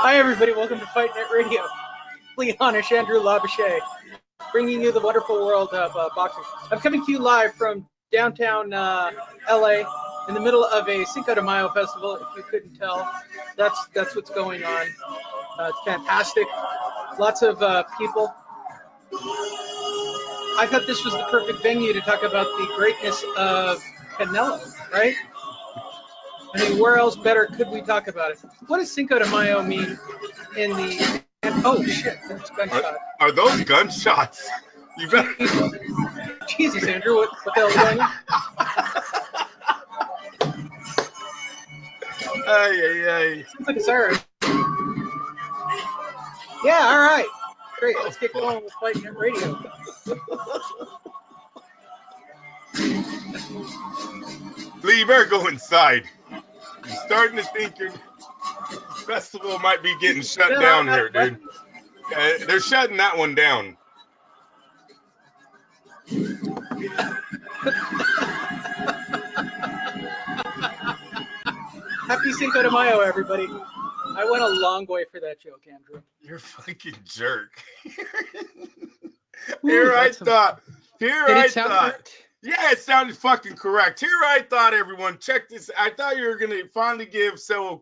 Hi, everybody. Welcome to Fight Net Radio. Leonish Andrew Labouche, bringing you the wonderful world of boxing. I'm coming to you live from downtown LA in the middle of a Cinco de Mayo festival. If you couldn't tell, that's what's going on. It's fantastic. Lots of people. I thought this was the perfect venue to talk about the greatness of Canelo, right? I mean, where else better could we talk about it? What does Cinco de Mayo mean in the... Oh, shit, that's a gunshot. Are those gunshots? You better... Jesus, Andrew, what the hell is going on? Ay. Sounds like a siren. Yeah, all right. Great, let's get going with Fight Net Radio. Lee, you better go inside. I'm starting to think your festival might be getting shut down here, dude. They're shutting that one down. Happy Cinco de Mayo, everybody. I went a long way for that joke, Andrew. You're a fucking jerk. Ooh, I thought. Correct? Yeah, it sounded fucking correct. Here I thought, everyone, check this. I thought you were going to finally give Sewell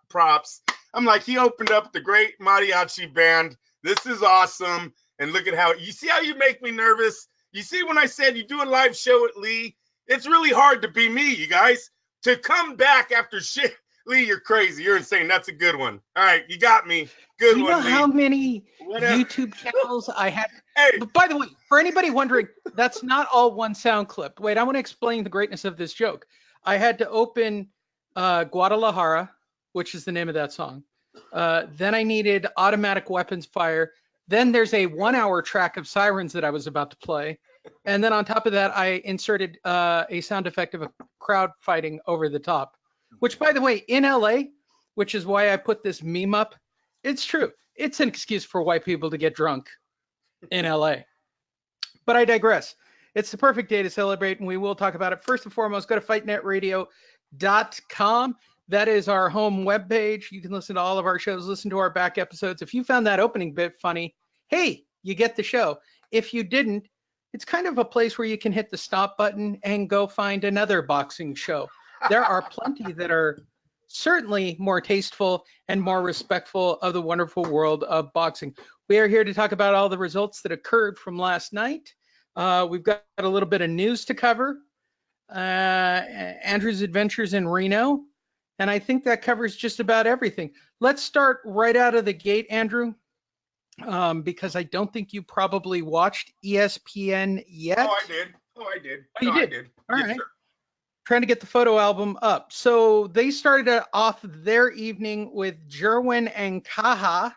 props. I'm like, he opened up the great mariachi band. This is awesome. And look at how, you see how you make me nervous? You see when I said you do a live show at Lee? It's really hard to be me, you guys. To come back after shit. Lee, you're crazy. You're insane. That's a good one. All right, you got me. Good one, You know Lee. how many Whatever. YouTube channels I had? Hey. But by the way, for anybody wondering, that's not all one sound clip. Wait, I want to explain the greatness of this joke. I had to open Guadalajara, which is the name of that song. Then I needed automatic weapons fire. Then there's a 1-hour track of sirens that I was about to play. And then on top of that, I inserted a sound effect of a crowd fighting over the top. Which, by the way, in LA, which is why I put this meme up, it's true. It's an excuse for white people to get drunk in LA. But I digress. It's the perfect day to celebrate, and we will talk about it. First and foremost, go to fightnetradio.com. That is our home webpage. You can listen to all of our shows, listen to our back episodes. If you found that opening bit funny, hey, you get the show. If you didn't, it's kind of a place where you can hit the stop button and go find another boxing show. There are plenty that are certainly more tasteful and more respectful of the wonderful world of boxing. We are here to talk about all the results that occurred from last night. We've got a little bit of news to cover. Andrew's adventures in Reno. And I think that covers just about everything. Let's start right out of the gate, Andrew, because I don't think you probably watched ESPN yet. Oh, I did. Oh, you did? All right. Sir. Trying to get the photo album up. So they started off their evening with Jerwin and Kaha,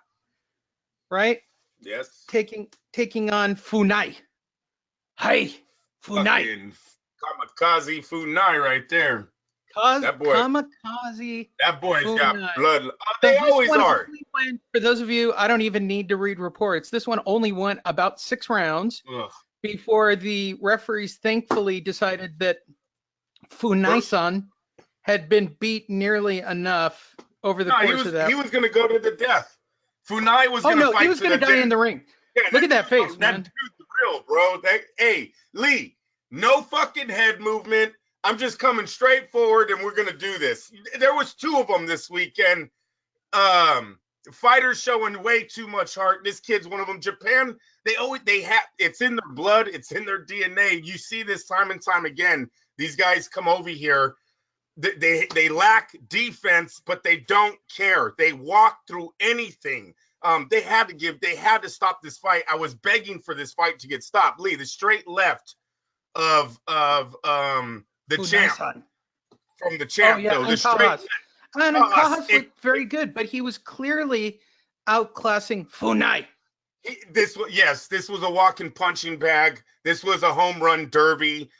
right? Yes. Taking on Funai. Hi, Funai. Fucking kamikaze Funai right there. That boy. Kamikaze. That boy's Funai. got blood. They always are. For those of you, I don't even need to read reports. This one only went about 6 rounds before the referees thankfully decided that Funai-san had been beat nearly enough over the course of that. He was going to go to the death. Funai was going to fight. He was going to die in the ring. Yeah, look at that face, man. That dude's real, bro. Hey, Lee, no fucking head movement. I'm just coming straight forward, and we're going to do this. There was 2 of them this weekend. Fighters showing way too much heart. This kid's one of them. Japan, they have, it's in their blood. It's in their DNA. You see this time and time again. These guys come over here. They lack defense, but they don't care. They walk through anything. They had to stop this fight. I was begging for this fight to get stopped. Lee, the straight left of the champ. From the champ, though. The straight and Kaha's looked very good, but he was clearly outclassing Funai. This was a walking punching bag. This was a home run derby.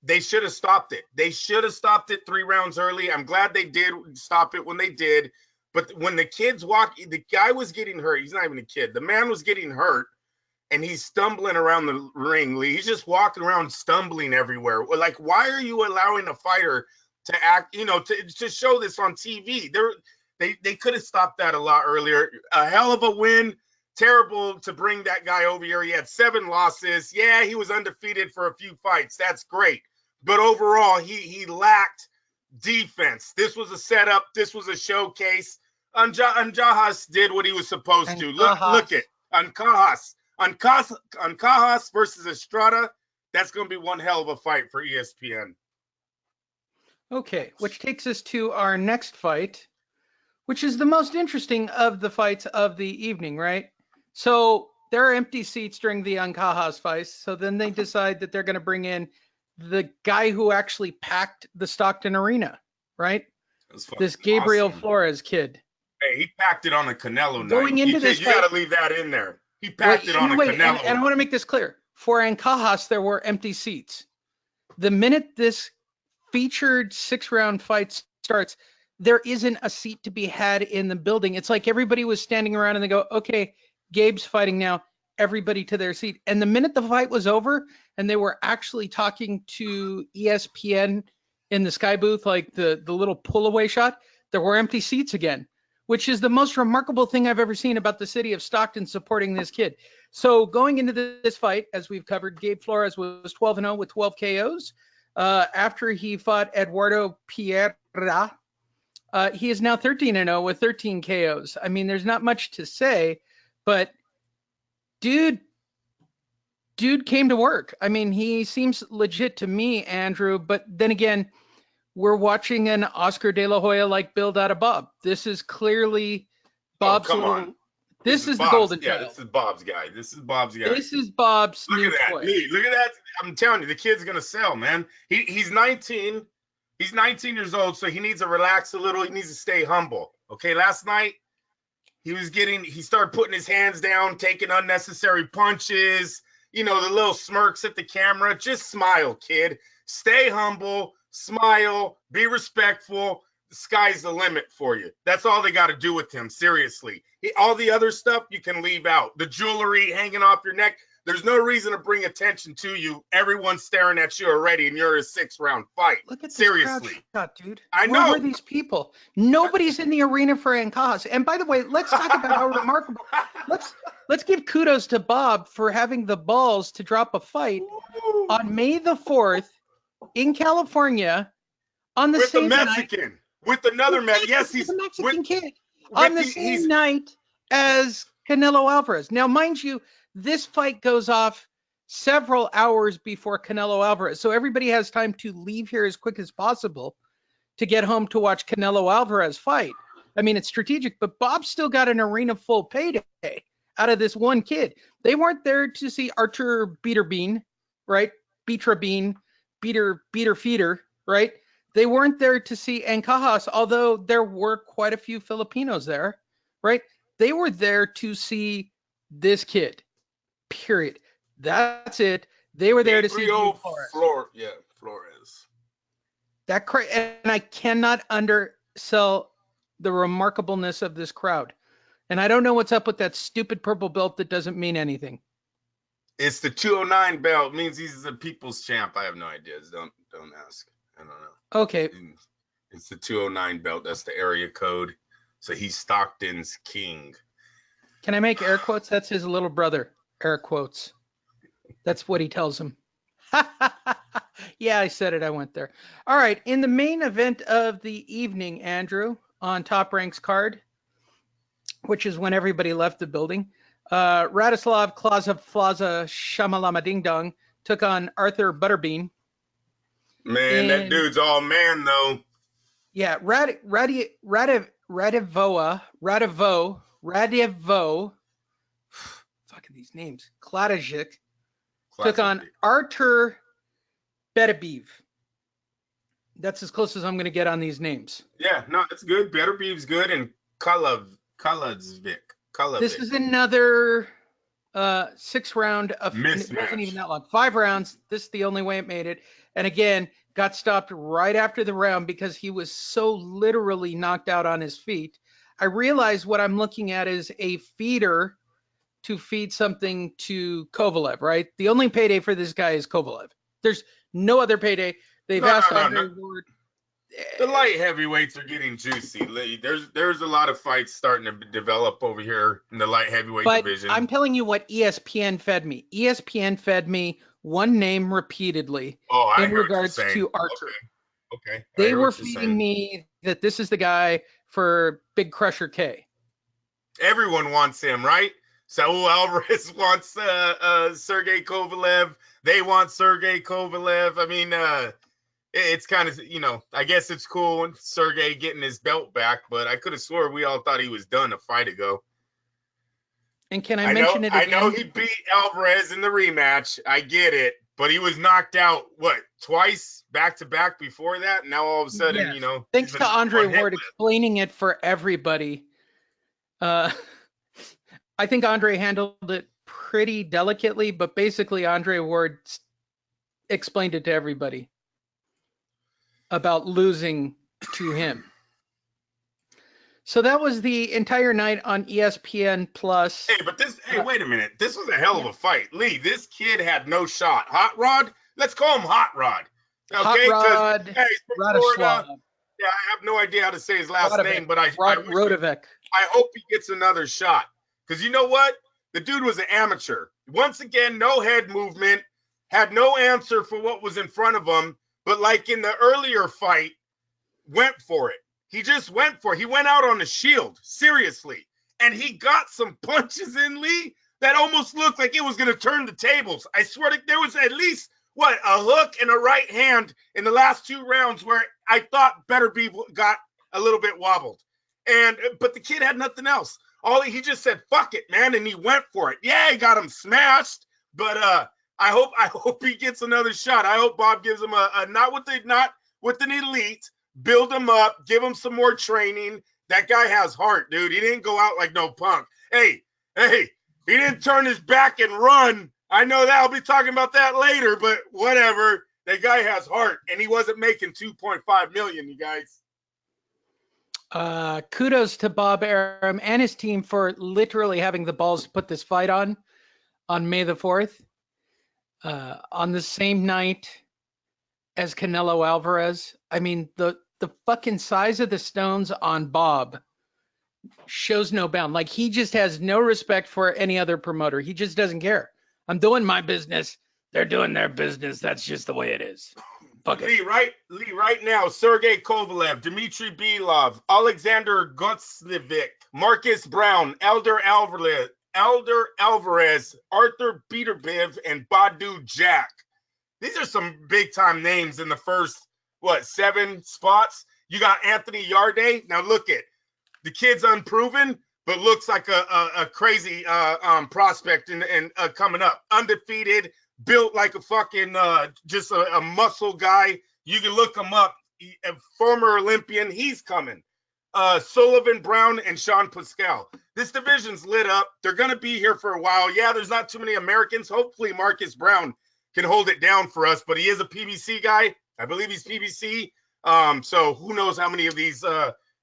They should have stopped it. They should have stopped it 3 rounds early. I'm glad they did stop it when they did. But when the kids the guy was getting hurt. He's not even a kid. The man was getting hurt, and he's stumbling around the ring. Lee, he's just walking around stumbling everywhere. Like, why are you allowing a fighter to act? To show this on TV? They could have stopped that a lot earlier. A hell of a win. Terrible to bring that guy over here. He had 7 losses. Yeah, he was undefeated for a few fights. That's great. But overall, he lacked defense. This was a setup. This was a showcase. Ancajas did what he was supposed to. Look at Ancajas versus Estrada. That's going to be one hell of a fight for ESPN. Okay, which takes us to our next fight, which is the most interesting of the fights of the evening, right? So there are empty seats during the Ancajas fight. So then they decide that they're going to bring in the guy who actually packed the Stockton Arena, right? This Gabriel awesome. Flores kid. Hey, he packed it on a Canelo Going night. into this You fight, got to leave that in there. He packed it on a Canelo. And I want to make this clear. For Ancajas, there were empty seats. The minute this featured 6-round fight starts, there isn't a seat to be had in the building. It's like everybody was standing around and they go, okay, Gabe's fighting now, everybody to their seat. And the minute the fight was over and they were actually talking to ESPN in the Sky booth, like the little pull away shot, there were empty seats again, which is the most remarkable thing I've ever seen about the city of Stockton supporting this kid. So going into this fight, as we've covered, Gabe Flores was 12-0 with 12 KOs. After he fought Eduardo Pereira, he is now 13-0 with 13 KOs. I mean, there's not much to say, but dude came to work. I mean, he seems legit to me, Andrew, but then again, we're watching an Oscar De La Hoya-like build out of Bob. This is clearly Bob's This is the golden child. Yeah, this is Bob's guy. This is Bob's new toy. Look at that. I'm telling you, the kid's going to sell, man. He's 19. He's 19 years old, so he needs to relax a little. He needs to stay humble. Okay, last night, he started putting his hands down, taking unnecessary punches, the little smirks at the camera. Just smile, kid. Stay humble, smile, be respectful. The sky's the limit for you. That's all they got to do with him, seriously. All the other stuff you can leave out. The jewelry hanging off your neck, there's no reason to bring attention to you. Everyone's staring at you already, and you're in a 6-round fight. Look at this seriously. Crowd shot, dude. I know. Where are these people? Nobody's in the arena for Ancajas. And by the way, let's talk about how remarkable. Let's give kudos to Bob for having the balls to drop a fight on May the 4th in California on the same Mexican. Night. With another man. Yes, he's a Mexican kid on the same night as Canelo Alvarez. Now, mind you, this fight goes off several hours before Canelo Alvarez. So everybody has time to leave here as quick as possible to get home to watch Canelo Alvarez fight. I mean, it's strategic, but Bob still got an arena full payday out of this one kid. They weren't there to see Artur Beterbiev, right? Beater feeder, right? They weren't there to see Ancajas, although there were quite a few Filipinos there, right? They were there to see this kid, period. That's it. They were there to see Flores. Flores. And I cannot undersell the remarkableness of this crowd. And I don't know what's up with that stupid purple belt that doesn't mean anything. It's the 209 belt. It means he's the people's champ. I have no idea. Don't ask. I don't know. Okay. It's the 209 belt. That's the area code. So he's Stockton's king. Can I make air quotes? That's his little brother. Air quotes. That's what he tells him. Yeah, I said it. I went there. All right. In the main event of the evening, Andrew, on Top Rank's card, which is when everybody left the building, Radislav Plaza Shamalama Ding Dong took on Arthur Butterbean. Man, that dude's all man, though. Yeah, Radivo. Fucking these names. Kladajic took on Artur Beterbiev. That's as close as I'm going to get on these names. Yeah, no, that's good. Beterbiev's good, and Kaladzic. This is another 6-round of mismatch. It wasn't even that long. 5 rounds. This is the only way it made it. And again, got stopped right after the round because he was so literally knocked out on his feet. I realize what I'm looking at is a feeder to feed something to Kovalev, right? The only payday for this guy is Kovalev. There's no other payday. They've asked Andre Ward. The light heavyweights are getting juicy. There's a lot of fights starting to develop over here in the light heavyweight But division. I'm telling you what ESPN fed me. ESPN fed me one name repeatedly in regards to Archer. Okay. They were feeding me that this is the guy for Big Crusher K. Everyone wants him, right? Saul Alvarez wants Sergey Kovalev. They want Sergey Kovalev. I mean, it's kind of, I guess it's cool when Sergey getting his belt back, but I could have swore we all thought he was done a fight ago. And can I mention it again? I know he beat Alvarez in the rematch. I get it. But he was knocked out, twice back-to-back before that? And now all of a sudden, yes. Thanks to Andre Ward explaining it for everybody. I think Andre handled it pretty delicately, but basically Andre Ward explained it to everybody about losing to him. So that was the entire night on ESPN Plus. Hey, wait a minute. This was a hell of a fight. Lee, this kid had no shot. Hot Rod? Let's call him Hot Rod. Okay? Hot Rod. Hey, he's from Florida. Yeah, I have no idea how to say his last name, but I hope he gets another shot. Because you know what? The dude was an amateur. Once again, no head movement, had no answer for what was in front of him, but like in the earlier fight, went for it. He just went for it. He went out on the shield, seriously. And he got some punches in, Lee, that almost looked like it was going to turn the tables. I swear there was at least, a hook and a right hand in the last 2 rounds where I thought Better Be got a little bit wobbled. But the kid had nothing else. He just said, fuck it, man, and he went for it. Yeah, he got him smashed, but I hope he gets another shot. I hope Bob gives him not with an elite, build him up, give him some more training. That guy has heart, dude. He didn't go out like no punk. Hey, he didn't turn his back and run. I know that. I'll be talking about that later, but whatever. That guy has heart, and he wasn't making $2.5 million, you guys. Kudos to Bob Arum and his team for literally having the balls to put this fight on May the 4th, on the same night as Canelo Alvarez. I mean, the fucking size of the stones on Bob shows no bound. Like, he just has no respect for any other promoter. He just doesn't care. I'm doing my business. They're doing their business. That's just the way it is. Fuck it. Lee, right now, Sergey Kovalev, Dmitry Belov, Alexander Gutslevic, Marcus Brown, Elder Alvarez, Arthur Beterbiev, and Badu Jack. These are some big-time names in the first, 7 spots? You got Anthony Yarde. Now, look it. The kid's unproven, but looks like a crazy prospect and coming up. Undefeated, built like a fucking just a muscle guy. You can look him up. A former Olympian, he's coming. Sullivan Brown and Sean Pascal. This division's lit up. They're going to be here for a while. Yeah, there's not too many Americans. Hopefully Marcus Brown can hold it down for us, but he is a PBC guy. I believe he's PBC. So who knows how many of these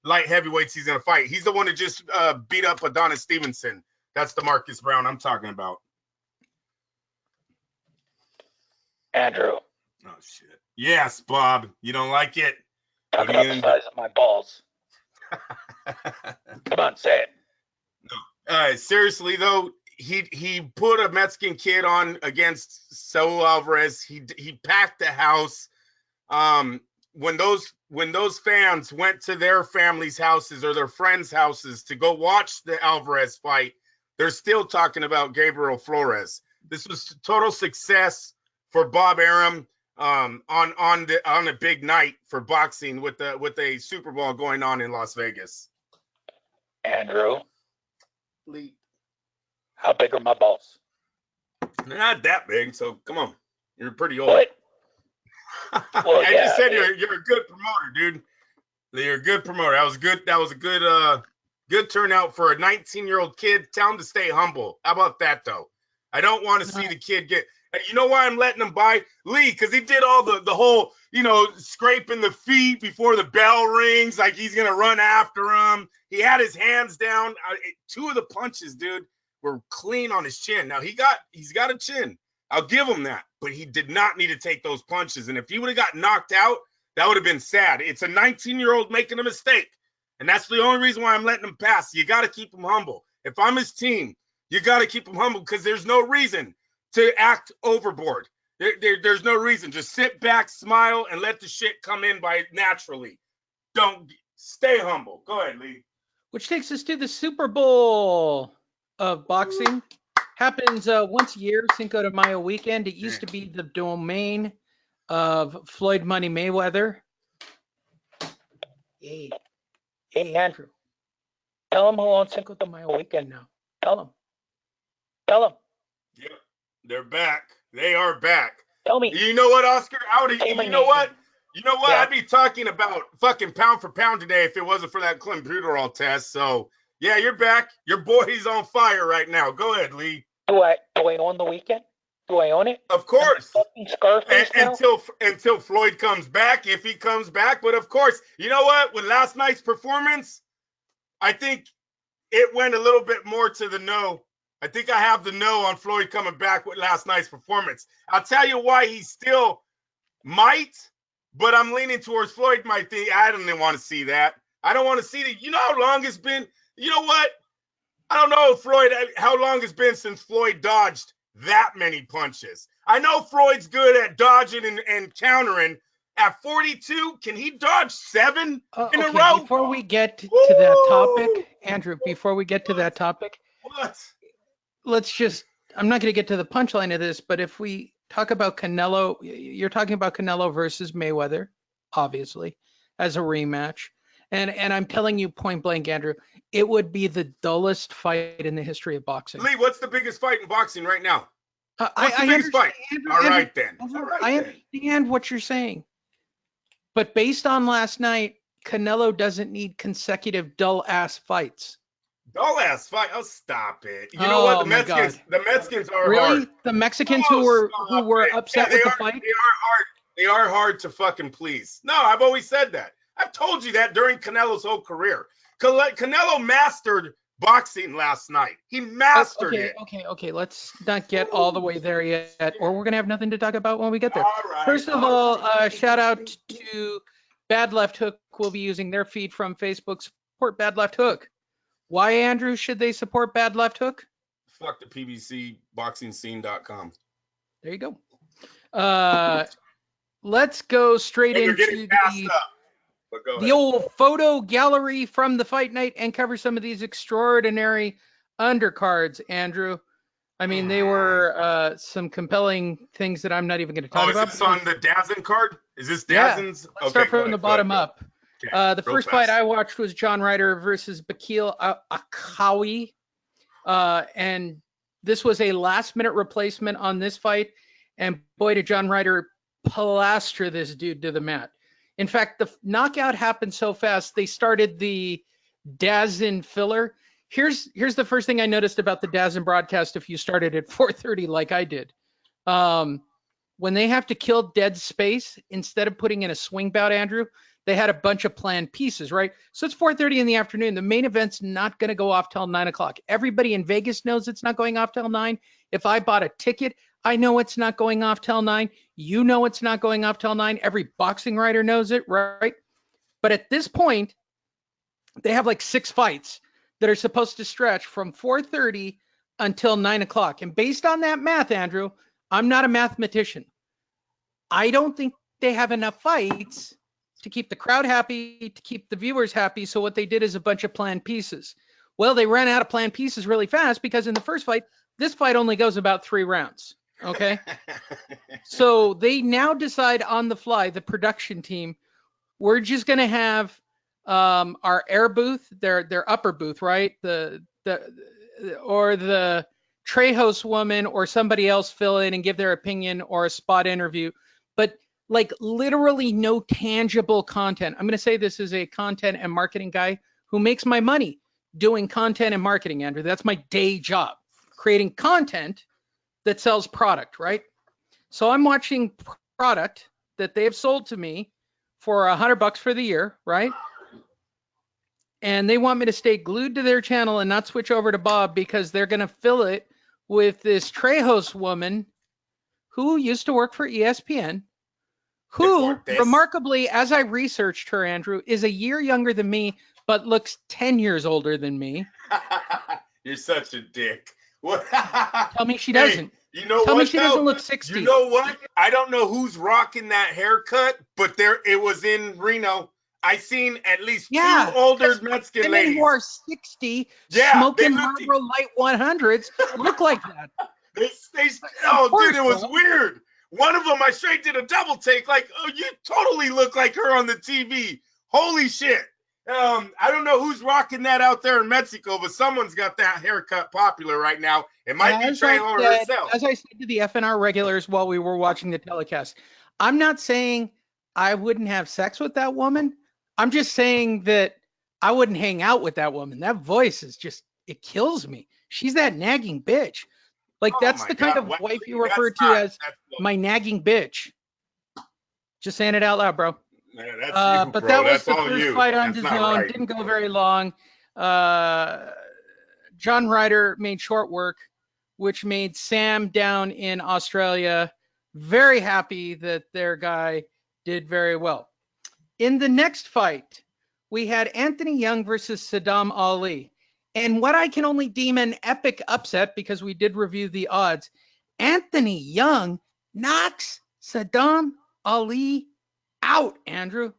light heavyweights he's going to fight. He's the one that just beat up Adonis Stevenson. That's the Marcus Brown I'm talking about. Andrew. Oh, shit. Yes, Bob. You don't like it? Talk about the size of my balls. Come on, say it. No. Seriously, though, he put a Mexican kid on against Saul Alvarez. He packed the house. When those fans went to their families' houses or their friends' houses to go watch the Alvarez fight, they're still talking about Gabriel Flores. This was a total success for Bob Arum on a big night for boxing with a Super Bowl going on in Las Vegas. Andrew, Lee, how big are my balls? They're not that big, so come on, you're pretty old. What? Well, I just said you're a good promoter, dude. You're a good promoter. That was a good turnout for a 19-year-old kid. Tell him to stay humble. How about that, though? I don't want to see the kid get. You know why I'm letting him by? Lee, because he did all the whole, scraping the feet before the bell rings, like he's going to run after him. He had his hands down. 2 of the punches, dude, were clean on his chin. Now, he's got a chin. I'll give him that. But he did not need to take those punches. And if he would have got knocked out, That would have been sad. It's a 19-year-old making a mistake. And that's the only reason why I'm letting him pass. You got to keep him humble. If I'm his team, you got to keep him humble because there's no reason to act overboard. There's no reason. Just sit back, smile, and let the shit come in by naturally. Don't stay humble. Go ahead, Lee. Which takes us to the Super Bowl of boxing. Happens once a year, Cinco de Mayo weekend. It used to be the domain of Floyd Money Mayweather. Hey, Andrew. Tell him hello on Cinco de Mayo weekend now. Tell him. Yep, they're back. They are back. Tell me. You know what, Oscar? You know what? Yeah. I'd be talking about fucking pound for pound today if it wasn't for that clenbuterol test. So, yeah, you're back. Your boy's on fire right now. Go ahead, Lee. Do I own the weekend? Do I own it? Of course. Scarface Until Floyd comes back, if he comes back. But, of course, you know what? With last night's performance, I think it went a little bit more to the no. I think I have the no on Floyd coming back with last night's performance. I'll tell you why he still might, but I'm leaning towards Floyd might think. I don't even want to see that. I don't want to see that. You know how long it's been? You know what? I don't know, Floyd, how long it's been since Floyd dodged that many punches. I know Floyd's good at dodging and countering. At 42, can he dodge 7 in a row? Before we get to that topic, Andrew, What? I'm not going to get to the punchline of this, but if we talk about Canelo, you're talking about Canelo versus Mayweather, obviously, as a rematch. And I'm telling you point blank, Andrew, it would be the dullest fight in the history of boxing. Lee, what's the biggest fight in boxing right now? What's the I biggest fight? Andrew, All right, then. I understand what you're saying. But based on last night, Canelo doesn't need consecutive dull-ass fights. Dull-ass fight? Oh, stop it. You know what? The Mexicans are really? hard. The Mexicans who were upset with the fight? They are hard. They are hard to fucking please. No, I've always said that. I've told you that during Canelo's whole career. Canelo mastered boxing last night. He mastered it. Okay. Let's not get all the way there yet, or we're going to have nothing to talk about when we get there. All right. First of all, shout out to Bad Left Hook. We'll be using their feed from Facebook. Support Bad Left Hook. Why, Andrew, should they support Bad Left Hook? Fuck the PBCBoxingScene.com. There you go. Let's go straight into the old photo gallery from the fight night and cover some of these extraordinary undercards, Andrew. I mean, they were some compelling things that I'm not even going to talk about. Is this on the Dazn card? Is this Dazin's? Yeah. Let's start from the bottom up. Okay. The first fight I watched was John Ryder versus Bakil Akawi. And this was a last-minute replacement on this fight. And boy, did John Ryder plaster this dude to the mat. In fact, the knockout happened so fast, they started the Dazn filler. Here's the first thing I noticed about the Dazn broadcast if you started at 4:30 like I did. When they have to kill dead space, instead of putting in a swing bout, Andrew, they had a bunch of planned pieces, right? So it's 4:30 in the afternoon. The main event's not going to go off till 9 o'clock. Everybody in Vegas knows it's not going off till 9. If I bought a ticket, I know it's not going off till 9. You know it's not going off till 9. Every boxing writer knows it, right? But at this point, they have like 6 fights that are supposed to stretch from 4:30 until 9 o'clock. And based on that math, Andrew, I'm not a mathematician. I don't think they have enough fights to keep the crowd happy, to keep the viewers happy. So what they did is a bunch of planned pieces. Well, they ran out of planned pieces really fast because in the first fight, this fight only goes about 3 rounds. Okay. So they now decide on the fly, the production team, we're just going to have our air booth, their upper booth, right? The Trejo's woman or somebody else fill in and give their opinion or a spot interview, but like literally no tangible content. I'm going to say this is a content and marketing guy who makes my money doing content and marketing, Andrew. That's my day job, creating content that sells product, right? So I'm watching product that they have sold to me for $100 for the year, right? And they want me to stay glued to their channel and not switch over to Bob because they're going to fill it with this Trejo's woman who used to work for ESPN, who Deportes. remarkably, as I researched her, Andrew, is a year younger than me, but looks 10 years older than me. You're such a dick. What? Tell me she Hey, doesn't. you know Tell what, me she though? doesn't look 60. You know what? I don't know who's rocking that haircut, but it was in Reno. I seen at least Yeah, two older because Mexican women ladies. who are 60 Yeah, smoking they looked- Marlboro Light 100s look like that. Oh, course, dude, it was bro. weird. One of them, I straight did a double take. Like, oh, you totally look like her on the TV. Holy shit. I don't know who's rocking that out there in Mexico, but someone's got that haircut popular right now. It might be Trejo herself. As I said to the FNR regulars while we were watching the telecast, I'm not saying I wouldn't have sex with that woman. I'm just saying that I wouldn't hang out with that woman. That voice is just, it kills me. She's that nagging bitch. Like, Oh that's my the kind God, of what- wife you that's refer to not- as that's- my nagging bitch. Just saying it out loud, bro. Man, that's you, But bro. that was That's the all first you. fight on That's not DAZN. right. Didn't go very long. John Ryder made short work, which made Sam down in Australia very happy that their guy did very well. In the next fight, we had Anthony Young versus Saddam Ali. And what I can only deem an epic upset, because we did review the odds, Anthony Young knocks Saddam Ali out, Andrew.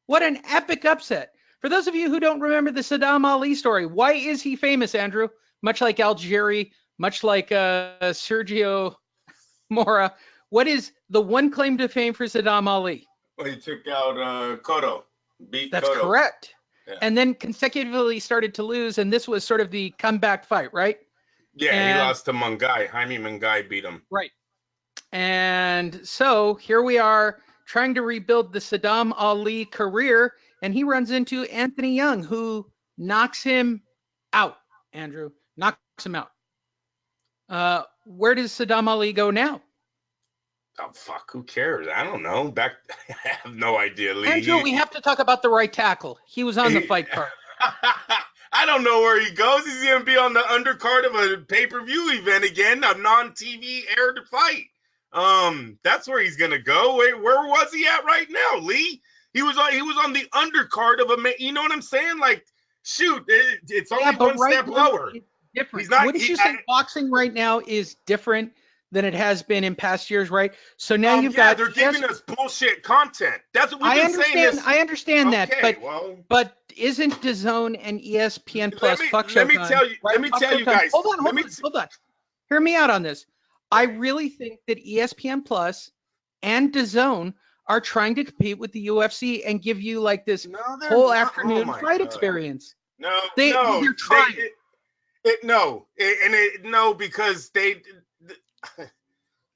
What an epic upset. For those of you who don't remember the Saddam Ali story, why is he famous, Andrew? Much like Algieri, much like Sergio Mora, what is the one claim to fame for Saddam Ali? Well, he took out Cotto. Beat That's Cotto. correct. Yeah. And then consecutively started to lose, and this was sort of the comeback fight, right? Yeah, And- he lost to Mungai. Jaime Mungai beat him. Right. And so here we are trying to rebuild the Saddam Ali career, and he runs into Anthony Young, who knocks him out, Andrew. Knocks him out. Where does Saddam Ali go now? Oh, fuck, who cares? I don't know. I have no idea, Lee. Andrew, we have to talk about the right tackle. He was on the fight card. I don't know where he goes. He's going to be on the undercard of a pay-per-view event again, a non-TV aired fight. That's where he's going to go. Wait, where was he at right now, Lee? He was on the undercard of a, you know what I'm saying? Like, shoot, it's only one step lower. It's different. He's not- Wouldn't you say boxing right now is different than it has been in past years, right? So now you've got. They're giving us bullshit content. That's what we've been saying. I understand that, Okay, but isn't DAZN and ESPN Plus let me tell you guys. Hold on. Hear me out on this. I really think that ESPN Plus and DAZN are trying to compete with the UFC and give you like this whole afternoon fight experience. They're trying. Because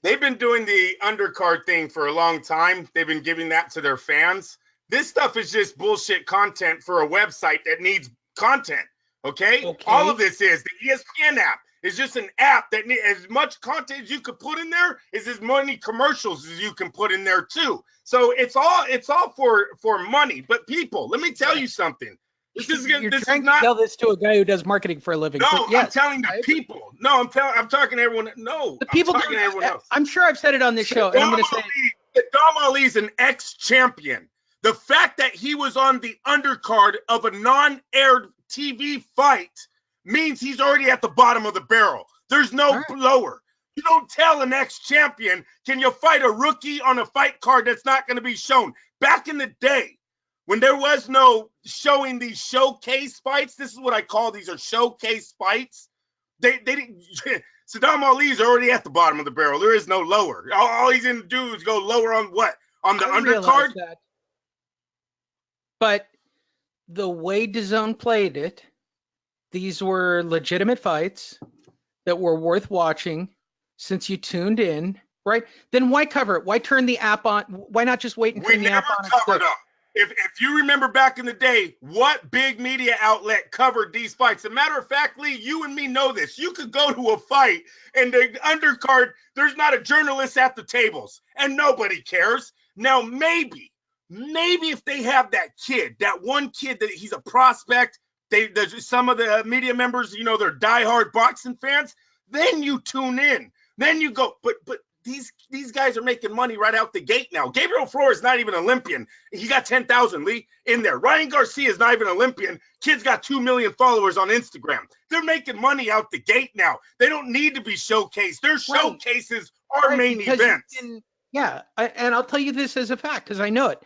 they've been doing the undercard thing for a long time. They've been giving that to their fans. This stuff is just bullshit content for a website that needs content. Okay? All of this is the ESPN app. It's just an app that needs as much content as you could put in there is as many commercials as you can put in there too. So it's all for money. But people, let me tell you something. You're trying to tell this to a guy who does marketing for a living. No, I'm telling the people. No, I'm talking to everyone. No, the people. I'm talking to everyone else. I'm sure I've said it on this show, and I'm going to say Saddam Ali's an ex-champion. The fact that he was on the undercard of a non-aired TV fight means he's already at the bottom of the barrel. There's no lower. You don't tell an ex-champion, can you fight a rookie on a fight card that's not going to be shown? Back in the day, when there was no showing these showcase fights, this is what I call these are showcase fights. They didn't. Saddam Ali's already at the bottom of the barrel. There is no lower. All he's going to do is go lower on what? On the undercard? That. But the way DAZN played it, these were legitimate fights that were worth watching since you tuned in, right? Then why cover it? Why turn the app on? Why not just wait and turn the app on? Covered up. If you remember back in the day, what big media outlet covered these fights? As a matter of fact, Lee, you and me know this. You could go to a fight and the undercard, there's not a journalist at the tables and nobody cares. Now, maybe if they have that kid, that one kid that he's a prospect, some of the media members, they're diehard boxing fans, then you tune in. Then you go, but these guys are making money right out the gate now. Gabriel Flores is not even Olympian. He got 10,000 Lee in there. Ryan Garcia is not even Olympian. Kid's got 2 million followers on Instagram. They're making money out the gate now. They don't need to be showcased. Their showcases are main events. And I'll tell you this as a fact because I know it.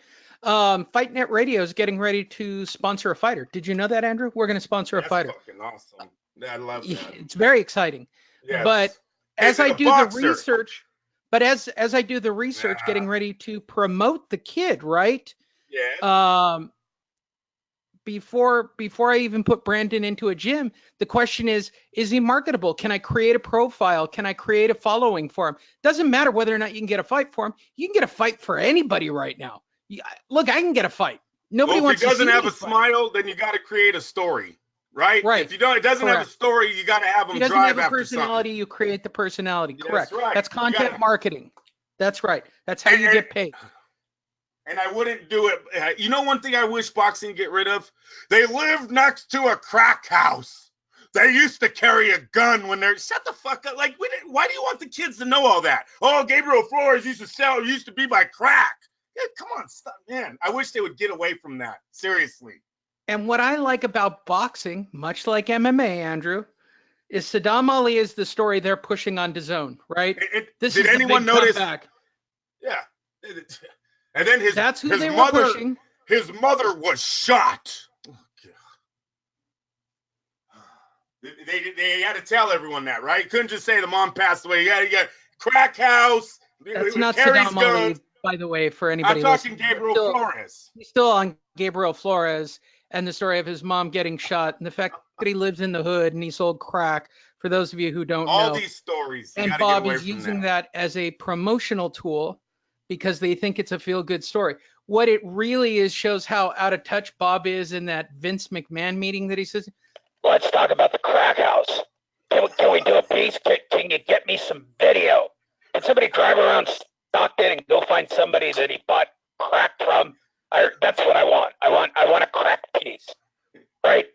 Fight Net Radio is getting ready to sponsor a fighter. Did you know that, Andrew? We're going to sponsor a fighter. That's fucking awesome. I love that. It's very exciting. Yes. But as I do the research, as I do the research, getting ready to promote the kid, right? Yeah. Before I even put Brandon into a gym, the question is he marketable? Can I create a profile? Can I create a following for him? Doesn't matter whether or not you can get a fight for him. You can get a fight for anybody right now. Look, I can get a fight. Nobody wants to see me. If he doesn't have a smile, then you got to create a story. Right. If you don't, it doesn't have a story. You got to have them drive after something. If he doesn't have a personality, you create the personality. Correct. That's right. That's content marketing. That's right. That's how you get paid. And I wouldn't do it. You know, one thing I wish boxing get rid of? They lived next to a crack house. They used to carry a gun when they're. Shut the fuck up. Like, why do you want the kids to know all that? Oh, Gabriel Flores used to be by crack. Yeah, come on, stop, man. I wish they would get away from that. Seriously. And what I like about boxing, much like MMA, Andrew, is Saddam Ali is the story they're pushing on DAZN, right? Did anyone notice? Yeah. And then his mother was shot. Oh, God. They had to tell everyone that, right? Couldn't just say the mom passed away. You got crack house. That's not Saddam Ali, by the way, for anybody. I'm talking Gabriel Flores. He's still on Gabriel Flores. And the story of his mom getting shot, and the fact that he lives in the hood and he sold crack. For those of you who don't know, all these stories. And Bob is using that as a promotional tool because they think it's a feel-good story. What it really is shows how out of touch Bob is in that Vince McMahon meeting that he says. Let's talk about the crack house. Can we do a piece? Can you get me some video? Can somebody drive around Stockton and go find somebody that he bought crack from? That's what I want. I want a crack piece, right?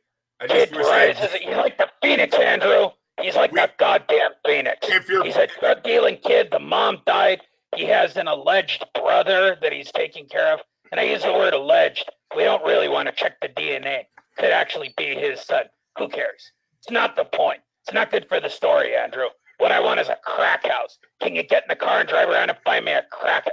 Kid rises. He's like the Phoenix, Andrew. He's like the goddamn Phoenix. He's a drug dealing kid. The mom died. He has an alleged brother that he's taking care of. And I use the word alleged. We don't really want to check the DNA. Could actually be his son. Who cares? It's not the point. It's not good for the story, Andrew. What I want is a crack house. Can you get in the car and drive around and find me a crack?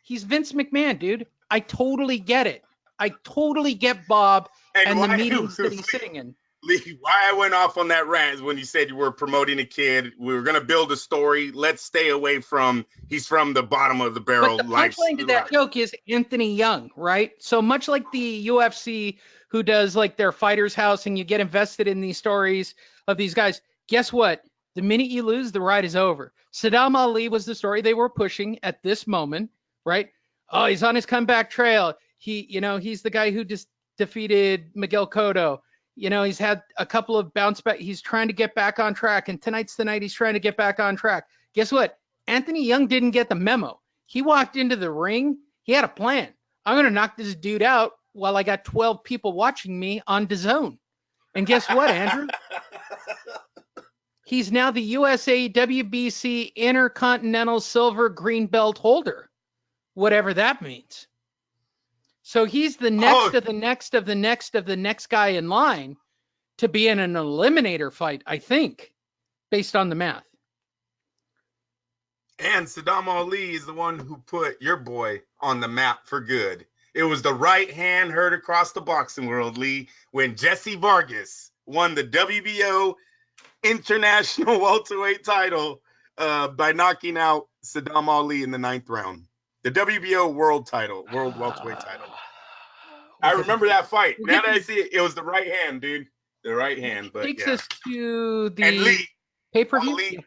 He's Vince McMahon, dude. I totally get it. I totally get Bob and the meetings that he's sitting in. Lee, why I went off on that rant is when you said you were promoting a kid. We were going to build a story. Let's stay away from he's from the bottom of the barrel. But the punchline to that joke is Anthony Young, right? So much like the UFC who does like their fighter's house and you get invested in these stories of these guys. Guess what? The minute you lose, the ride is over. Saddam Ali was the story they were pushing at this moment, right? Oh, he's on his comeback trail. He's the guy who just defeated Miguel Cotto. He's had a couple of bounce back. He's trying to get back on track. And tonight's the night he's trying to get back on track. Guess what? Anthony Young didn't get the memo. He walked into the ring. He had a plan. I'm going to knock this dude out while I got 12 people watching me on DAZN. And guess what, Andrew? He's now the USA WBC Intercontinental Silver Green Belt holder. Whatever that means. So he's the next of the next of the next of the next guy in line to be in an eliminator fight, I think, based on the math. And Saddam Ali is the one who put your boy on the map for good. It was the right hand heard across the boxing world, Lee, when Jesse Vargas won the WBO International Welterweight title by knocking out Saddam Ali in the 9th round. The WBO world welterweight title. I remember that fight. Now that I see it, it was the right hand, dude. The right hand. But takes us to the pay-per-view. Saddam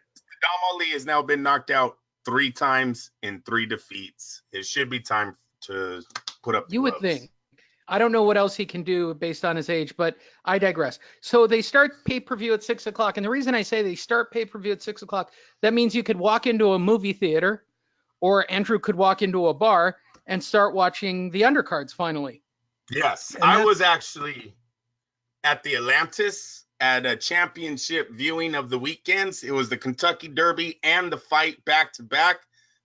Ali has now been knocked out 3 times in 3 defeats. It should be time to put up the gloves. Would think. I don't know what else he can do based on his age, but I digress. So they start pay-per-view at 6 o'clock. And the reason I say they start pay-per-view at 6 o'clock, that means you could walk into a movie theater or Andrew could walk into a bar and start watching the undercards finally. Yes, I was actually at the Atlantis at a championship viewing of the weekends. It was the Kentucky Derby and the fight back to back.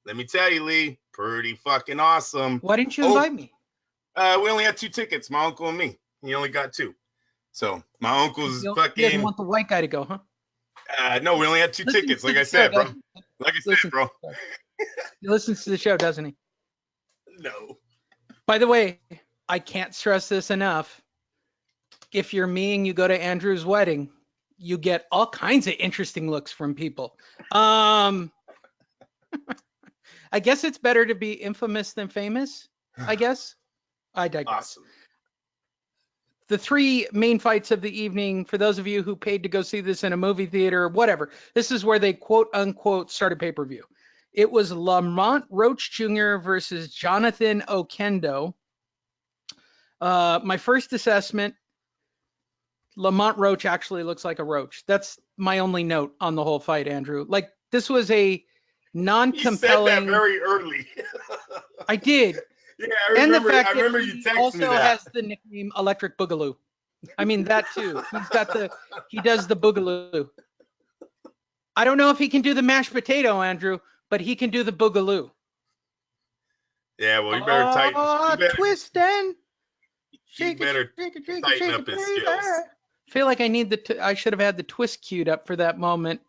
Let me tell you, Lee, pretty fucking awesome. Why didn't you invite me? We only had 2 tickets, my uncle and me. He only got 2. So my uncle's You fucking. didn't want the white guy to go, huh? No, we only had 2 tickets. Like I said, bro. He listens to the show, doesn't he? No. By the way, I can't stress this enough. If you're me and you go to Andrew's wedding, you get all kinds of interesting looks from people. I guess it's better to be infamous than famous, I guess. I digress. Awesome. The 3 main fights of the evening, for those of you who paid to go see this in a movie theater or whatever, this is where they quote unquote started pay-per-view. It was Lamont Roach Jr. versus Jonathan Oquendo. My first assessment, Lamont Roach actually looks like a roach. That's my only note on the whole fight, Andrew. Like, this was a non-compelling. You said that very early. I did. Yeah, I remember. And the fact I remember that you he texted also me that. has the nickname Electric Boogaloo. I mean, that too. He does the Boogaloo. I don't know if he can do the mashed potato, Andrew, but he can do the Boogaloo. Yeah, well, you better tighten. Twisting. You better tighten up his skills. I feel like I need I should have had the twist queued up for that moment.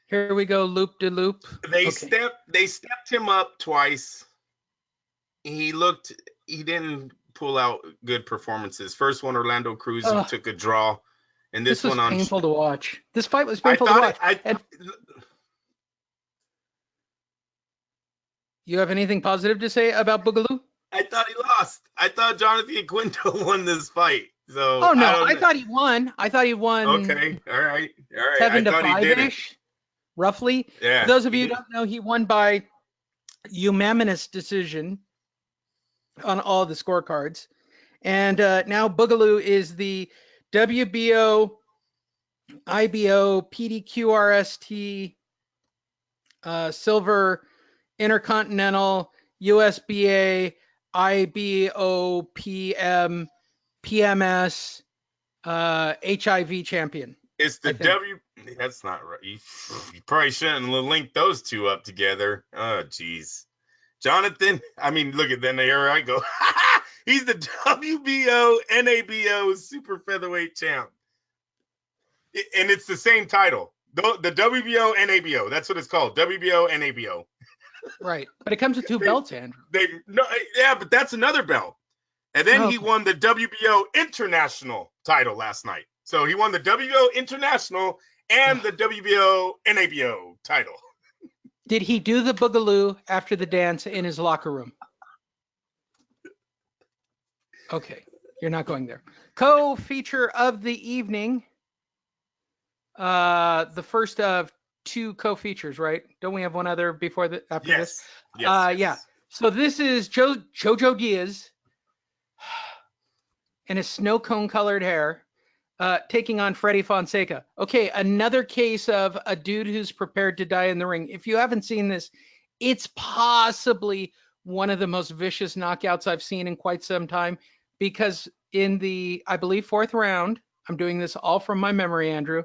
Here we go, loop de loop. They stepped him up twice. He didn't pull out good performances. First one, Orlando Cruz, he took a draw, and this one was painful to watch. This fight was painful to watch. You have anything positive to say about Boogaloo? I thought he lost. I thought Jonathan Oquendo won this fight. So oh no, I thought he won. Okay, all right. 7-5-ish. Roughly. Yeah. For those of you who don't know, he won by unanimous decision on all the scorecards. And now Boogaloo is the WBO, IBO, PDQRST, Silver, Intercontinental, USBA, IBOPM, PMS, HIV champion. It's the That's not right. You probably shouldn't link those 2 up together. Oh, jeez. Jonathan, I mean, look at that. Here I go. He's the WBO, NABO super featherweight champ. And it's the same title. The WBO, NABO. That's what it's called. WBO, NABO. Right. But it comes with 2 belts, Andrew. Yeah, but that's another belt. And then he won the WBO International title last night. So he won the WBO International and the WBO NABO title. Did he do the Boogaloo after the dance in his locker room? Okay, you're not going there. Co-feature of the evening. The first of 2 co-features, right? Don't we have one other before after this? Yes. Yeah. So this is Jojo Diaz and his snow cone colored hair. Taking on Freddie Fonseca. Okay, another case of a dude who's prepared to die in the ring. If you haven't seen this, it's possibly one of the most vicious knockouts I've seen in quite some time, because in the, I believe, 4th round, I'm doing this all from my memory, Andrew,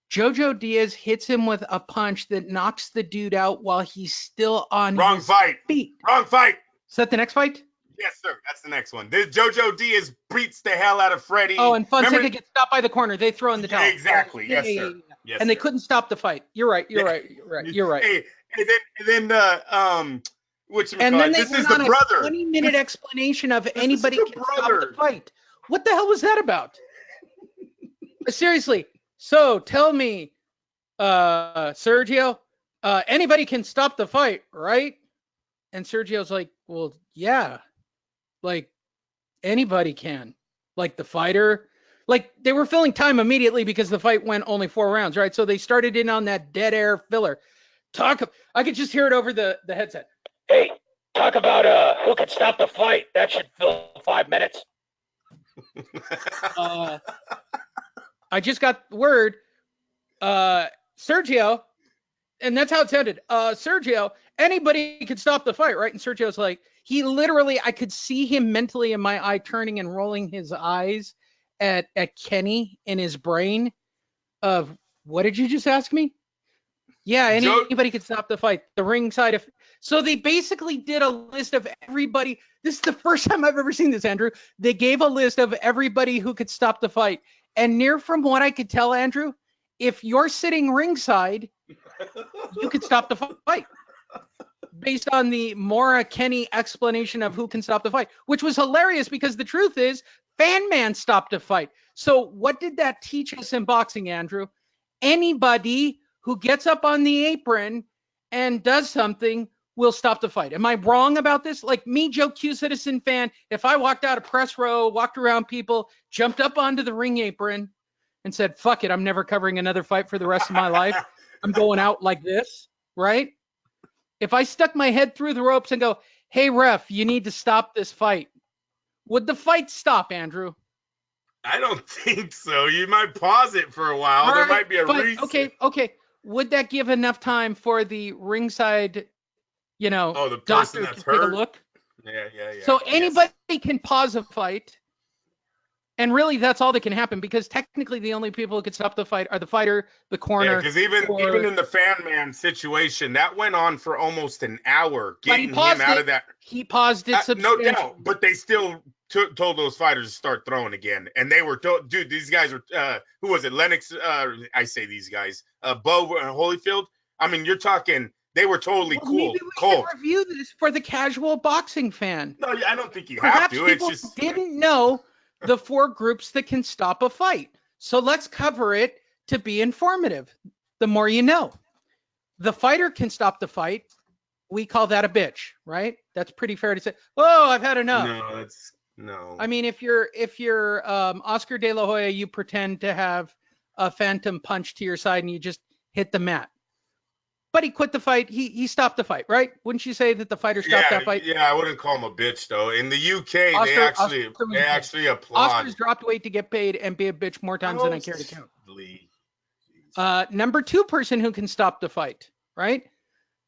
Jojo Diaz hits him with a punch that knocks the dude out while he's still on his feet. Wrong fight. Is that the next fight? Yes, sir. That's the next one. This Jojo Diaz beats the hell out of Freddie. Oh, and Fonseca gets stopped by the corner. They throw in the towel. Exactly. Yes, sir. Yes, and they couldn't stop the fight. You're right. Hey, and then this is the brother. 20-minute explanation of anybody can stop the fight. What the hell was that about? Seriously. So tell me, Sergio, anybody can stop the fight, right? And Sergio's like, well, yeah. Like, anybody can. Like, the fighter. Like, they were filling time immediately because the fight went only 4 rounds, right? So they started in on that dead air filler. I could just hear it over the headset. Hey, talk about who can stop the fight. That should fill 5 minutes. I just got word. Sergio, and that's how it sounded. Sergio, anybody could stop the fight, right? And Sergio's like, he literally, I could see him mentally in my eye turning and rolling his eyes at Kenny in his brain of, what did you just ask me? Yeah, Joe- anybody could stop the fight. The ringside. So they basically did a list of everybody. This is the first time I've ever seen this, Andrew. They gave a list of everybody who could stop the fight. And near from what I could tell, Andrew, if you're sitting ringside, you could stop the fight. Based on the Maura Kenny explanation of who can stop the fight, which was hilarious because the truth is, Fan Man stopped a fight. So what did that teach us in boxing, Andrew? Anybody who gets up on the apron and does something will stop the fight. Am I wrong about this? Like me, Joe Q, citizen fan, if I walked out of press row, walked around people, jumped up onto the ring apron and said, fuck it, I'm never covering another fight for the rest of my life. I'm going out like this, right? If I stuck my head through the ropes and go, hey, ref, you need to stop this fight, would the fight stop, Andrew? I don't think so. You might pause it for a while. There might be a reason. Okay. Would that give enough time for the ringside, the person doctor that's to take hurt? a look? Yeah. So anybody can pause a fight. And really, that's all that can happen because technically the only people who could stop the fight are the fighter, the corner. Yeah, because even in the Fan Man situation, that went on for almost an hour, getting him out of that. He paused it substantially. No doubt, but they still told those fighters to start throwing again. And they were told, dude, these guys were, who was it? Lennox, I say these guys, Bo Holyfield. I mean, you're talking, they were totally cool. Maybe we should review this for the casual boxing fan. No, I don't think you Perhaps have to. People it's just didn't know the 4 groups that can stop a fight. So let's cover it to be informative. The more you know. The fighter can stop the fight. We call that a bitch, right? That's pretty fair to say. Oh, I've had enough. No. I mean, if you're Oscar De La Hoya, you pretend to have a phantom punch to your side and you just hit the mat. But he quit the fight. He stopped the fight, right? Wouldn't you say that the fighter stopped that fight? Yeah, I wouldn't call him a bitch though. In the UK, they actually applaud. Oscar's dropped weight to get paid and be a bitch more times than I care to count. Number 2 person who can stop the fight, right?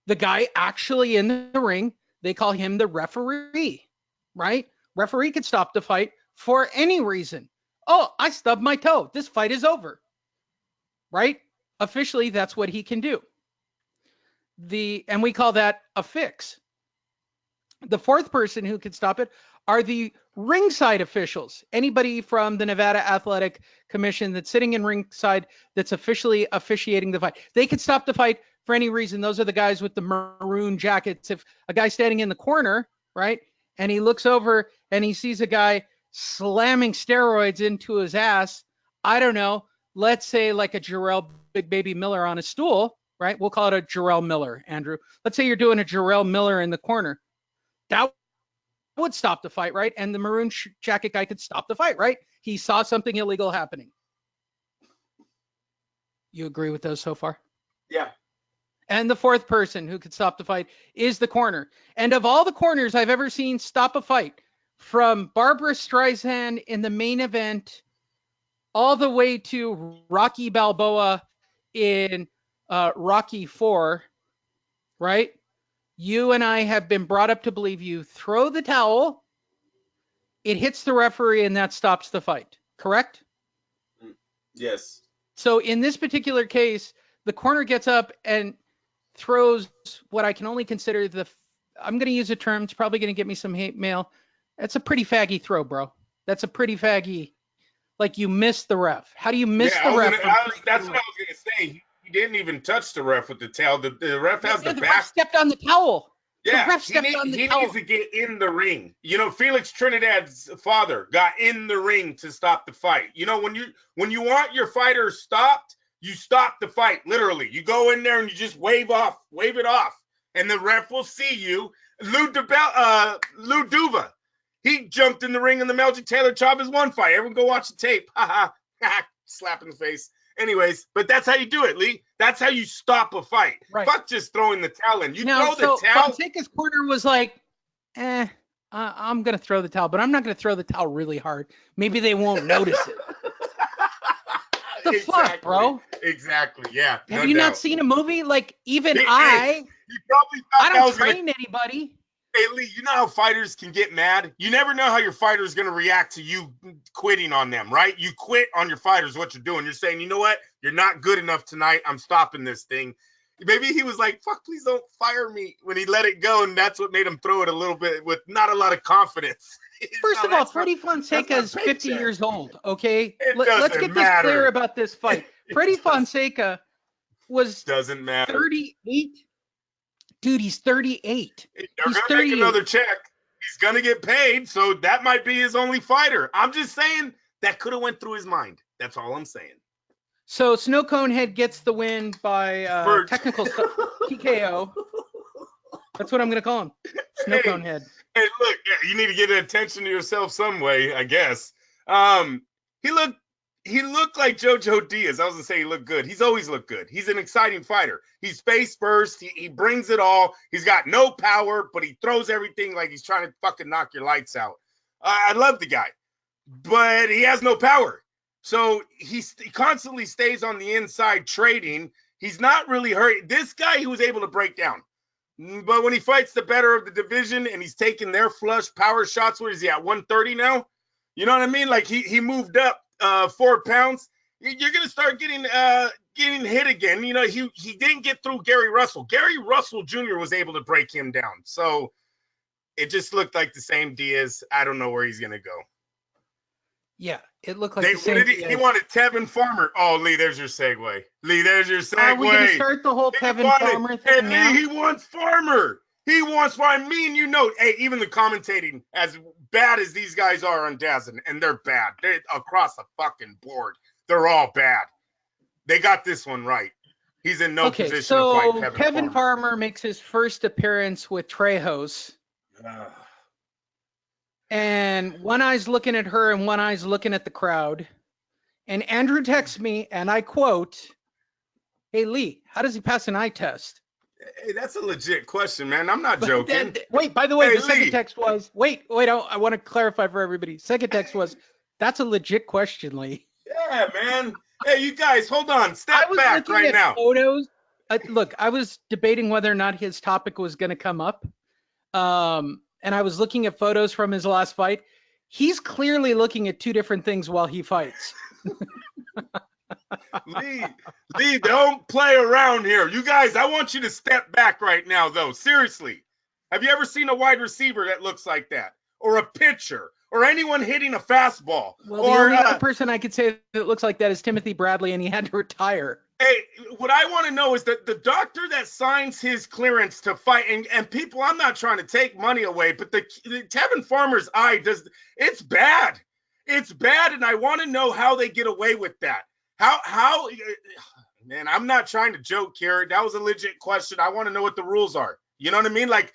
The guy actually in the ring. They call him the referee, right? Referee could stop the fight for any reason. Oh, I stubbed my toe. This fight is over, right? Officially, that's what he can do. And we call that a fix. The 4th person who can stop it are the ringside officials. Anybody from the Nevada Athletic Commission that's sitting in ringside that's officially officiating the fight. They can stop the fight for any reason. Those are the guys with the maroon jackets. If a guy's standing in the corner, right, and he looks over and he sees a guy slamming steroids into his ass, I don't know, let's say like a Jarrell Big Baby Miller on a stool, right? We'll call it a Jarrell Miller, Andrew. Let's say you're doing a Jarrell Miller in the corner. That would stop the fight, right? And the maroon jacket guy could stop the fight, right? He saw something illegal happening. You agree with those so far? Yeah. And the 4th person who could stop the fight is the corner. And of all the corners I've ever seen stop a fight, from Barbara Streisand in the main event all the way to Rocky Balboa in Rocky 4, right? You and I have been brought up to believe you throw the towel, it hits the referee, and that stops the fight, correct? Yes. So in this particular case, the corner gets up and throws what I can only consider I'm going to use a term, it's probably going to get me some hate mail. That's a pretty faggy throw, bro. That's a pretty faggy, like you missed the ref. How do you miss the ref? That's what I was going to say. He didn't even touch the ref with the towel. The ref has the back. Ref stepped on the towel. Yeah, the ref stepped on the towel. He needs to get in the ring. Felix Trinidad's father got in the ring to stop the fight. When you want your fighter stopped, you stop the fight. Literally, you go in there and you just wave it off, and the ref will see you. Lou Duva, he jumped in the ring in the Melchie Taylor Chavez 1 fight. Everyone go watch the tape. Ha ha. Slap in the face. Anyways, but that's how you do it, Lee. That's how you stop a fight. Right. Fuck just throwing the towel in. Throw the towel. Fonseca's corner was like, I'm going to throw the towel, but I'm not going to throw the towel really hard. Maybe they won't notice it. Fuck, bro? Exactly, yeah. Have you not seen a movie? Like, even you probably I don't train anybody. Hey, Lee, you know how fighters can get mad? You never know how your fighter is going to react to you quitting on them, right? You quit on your fighters, what you're doing. You're saying, you know what? You're not good enough tonight. I'm stopping this thing. Maybe he was like, fuck, please don't fire me when he let it go, and that's what made him throw it a little bit with not a lot of confidence. First of all, Freddie Fonseca is 50 years old, okay? It Let's doesn't get this clear matter. about this fight. Freddie Fonseca was Doesn't matter. 38. Dude, he's 38. They're He's gonna 38. make another check. He's gonna get paid, so that might be his only fighter. I'm just saying that could have went through his mind. That's all I'm saying. So Snow Conehead gets the win by technical TKO. That's what I'm gonna call him. Snow Conehead. Hey, look, you need to get attention to yourself some way, I guess. He looked like JoJo Diaz. I was gonna say he looked good. He's always looked good. He's an exciting fighter. He's face first. He brings it all. He's got no power, but he throws everything like he's trying to fucking knock your lights out. I love the guy, but he has no power. So he constantly stays on the inside trading. He's not really hurt. This guy he was able to break down. But when he fights the better of the division and he's taking their flush power shots, what is he at, 130 now? You know what I mean? Like he moved up 4 pounds. You're gonna start getting hit again. You know, he didn't get through Gary Russell. Gary Russell Jr. was able to break him down. So it just looked like the same Diaz. I don't know where he's gonna go. Yeah, it looked like the same. He wanted Tevin Farmer. Oh, Lee, there's your segue. Lee, there's your segue. Are we gonna start the whole Tevin Farmer thing now? Lee, he wants Farmer. He wants Farmer. Me and you know, hey, even the commentating, as bad as these guys are on DAZN, and they're bad. They're across the fucking board. They're all bad. They got this one right. He's in no position to fight Tevin Farmer. Tevin Farmer makes his first appearance with Trejos. And one eye's looking at her and one eye's looking at the crowd. And Andrew texts me, and I quote, "Hey, Lee, how does he pass an eye test?" Hey, that's a legit question, man. I'm not joking. Wait, by the way, Hey, the second Lee. text was, wait, I want to clarify for everybody. Second text was, that's a legit question, Lee. Yeah, man. Hey, you guys, hold on. I Step was back looking right at now. photos. Look, I was debating whether or not his topic was going to come up. And I was looking at photos from his last fight. He's clearly looking at two different things while he fights. Lee, don't play around here. You guys, I want you to step back right now, though. Seriously. Have you ever seen a wide receiver that looks like that? Or a pitcher? Or anyone hitting a fastball? Well, the only other person I could say that looks like that is Timothy Bradley, and he had to retire. Hey, what I want to know is that the doctor that signs his clearance to fight, and people, I'm not trying to take money away, but the Tevin Farmer's eye it's bad. It's bad, and I want to know how they get away with that. How, man, I'm not trying to joke here. That was a legit question. I want to know what the rules are. You know what I mean? Like,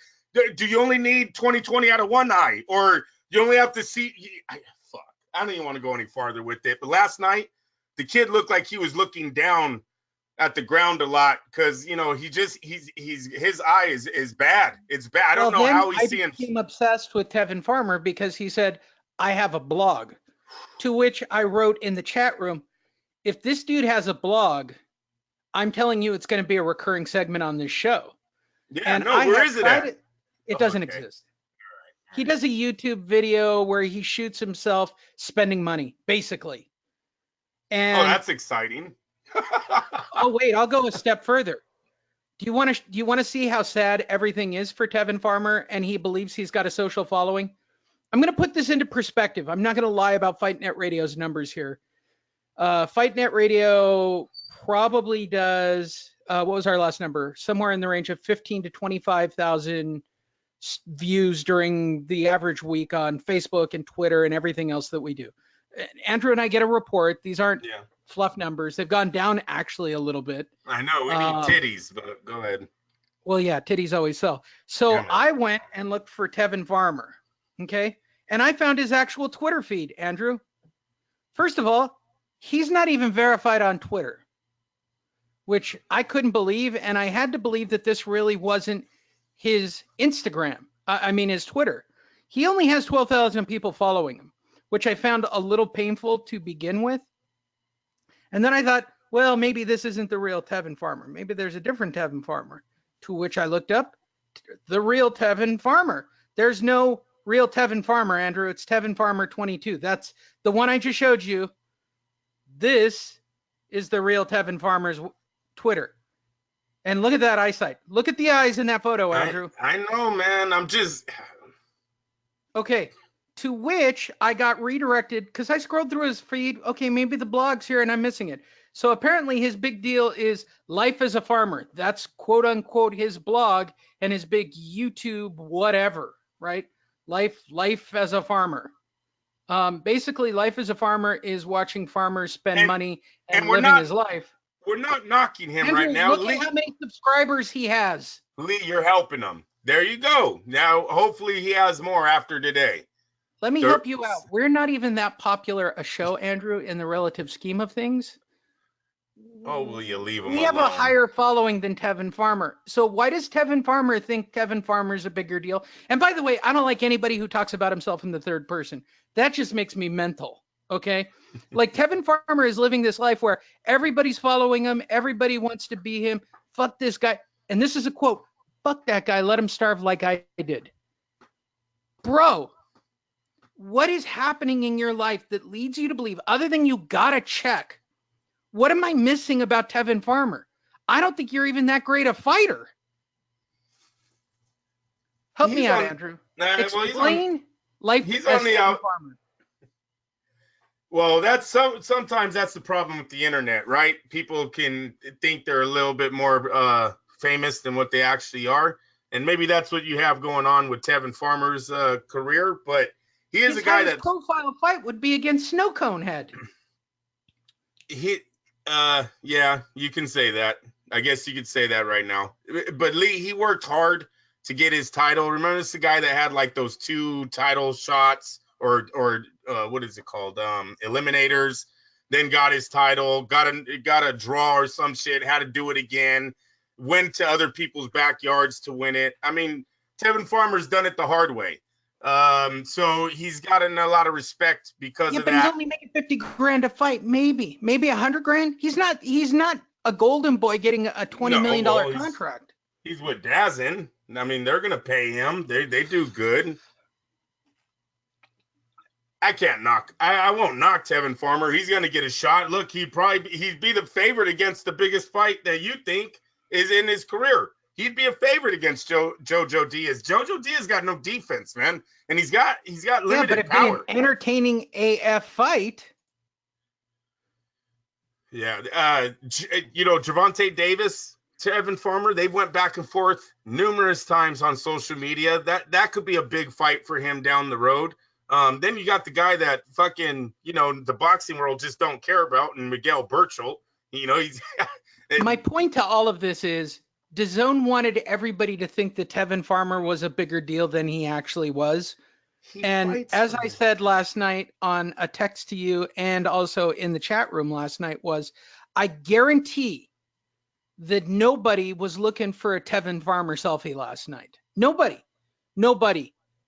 do you only need 20/20 out of one eye? Or you only have to see, fuck, I don't even want to go any farther with it. But last night, the kid looked like he was looking down at the ground a lot because, you know, his eye is bad. It's bad. I don't know how he's seeing. I became obsessed with Tevin Farmer because he said, I have a blog. To which I wrote in the chat room, if this dude has a blog, I'm telling you it's going to be a recurring segment on this show. Yeah, and no, where is it at? It doesn't exist. He does a YouTube video where he shoots himself spending money, basically. And that's exciting. oh wait, I'll go a step further. Do you want to see how sad everything is for Tevin Farmer and he believes he's got a social following? I'm going to put this into perspective. I'm not going to lie about Fight Net Radio's numbers here. Fight Net Radio probably does what was our last number? Somewhere in the range of 15 to 25,000 views during the average week on Facebook and Twitter and everything else that we do. Andrew and I get a report. These aren't fluff numbers. They've gone down actually a little bit. I know. We need titties, but go ahead. Well, yeah, titties always sell. So I went and looked for Tevin Farmer. Okay. And I found his actual Twitter feed, Andrew. First of all, he's not even verified on Twitter, which I couldn't believe. And I had to believe that this really wasn't his Instagram. His Twitter. He only has 12,000 people following him, which I found a little painful to begin with. And then I thought, well, maybe this isn't the real Tevin Farmer. Maybe there's a different Tevin Farmer. To which I looked up the real Tevin Farmer. There's no real Tevin Farmer, Andrew. It's Tevin Farmer 22. That's the one I just showed you. This is the real Tevin Farmer's Twitter. And look at that eyesight. Look at the eyes in that photo, Andrew. I know, man. I'm just. Okay. To which I got redirected because I scrolled through his feed. Okay, maybe the blog's here and I'm missing it. So apparently his big deal is life as a farmer. That's quote unquote his blog and his big YouTube whatever, right? Life as a farmer. Basically, life as a farmer is watching farmers spend money and living his life. We're not knocking him Andrew, right now. Look at how many subscribers he has. Lee, you're helping him. There you go. Now, hopefully he has more after today. Let me help you out. We're not even that popular a show, Andrew, in the relative scheme of things. Oh, will you leave him We have a higher following than Tevin Farmer. So why does Tevin Farmer think Tevin Farmer is a bigger deal? And by the way, I don't like anybody who talks about himself in the third person. That just makes me mental. Okay. Like Tevin Farmer is living this life where everybody's following him. Everybody wants to be him. Fuck this guy. And this is a quote. Fuck that guy. Let him starve like I did. Bro, what is happening in your life that leads you to believe, other than you got a check? What am I missing about Tevin Farmer? I don't think you're even that great a fighter. Help me out, Andrew. Explain life he's as on the Tevin out. Farmer. Well, sometimes that's the problem with the internet, right? People can think they're a little bit more famous than what they actually are, and maybe that's what you have going on with Tevin Farmer's career. But he is a guy that profile fight would be against Snow Cone Head. Yeah, you can say that. I guess you could say that right now. But Lee, he worked hard to get his title. Remember, this is the guy that had like those 2 title shots or what is it called? Eliminators. Then got his title, got a draw or some shit, had to do it again, went to other people's backyards to win it. I mean, Tevin Farmer's done it the hard way. So he's gotten a lot of respect because of that. He's only making $50,000 a fight, maybe $100,000. He's not a golden boy getting a $20 million contract. He's with Dazin. I mean, they're gonna pay him. They do good. I can't knock. I won't knock Tevin Farmer. He's gonna get a shot. Look, he'd be the favorite against the biggest fight that you think is in his career. He'd be a favorite against Jojo Diaz. Jojo Diaz got no defense, man, and he's got limited power. But an entertaining AF fight. Yeah, Gervonta Davis, Tevin Farmer, they went back and forth numerous times on social media. That could be a big fight for him down the road. Then you got the guy that fucking the boxing world just don't care about, and Miguel Burchell. He's. My point to all of this is, DAZN wanted everybody to think that Tevin Farmer was a bigger deal than he actually was. And as I said last night on a text to you and also in the chat room last night I guarantee that nobody was looking for a Tevin Farmer selfie last night. Nobody. No,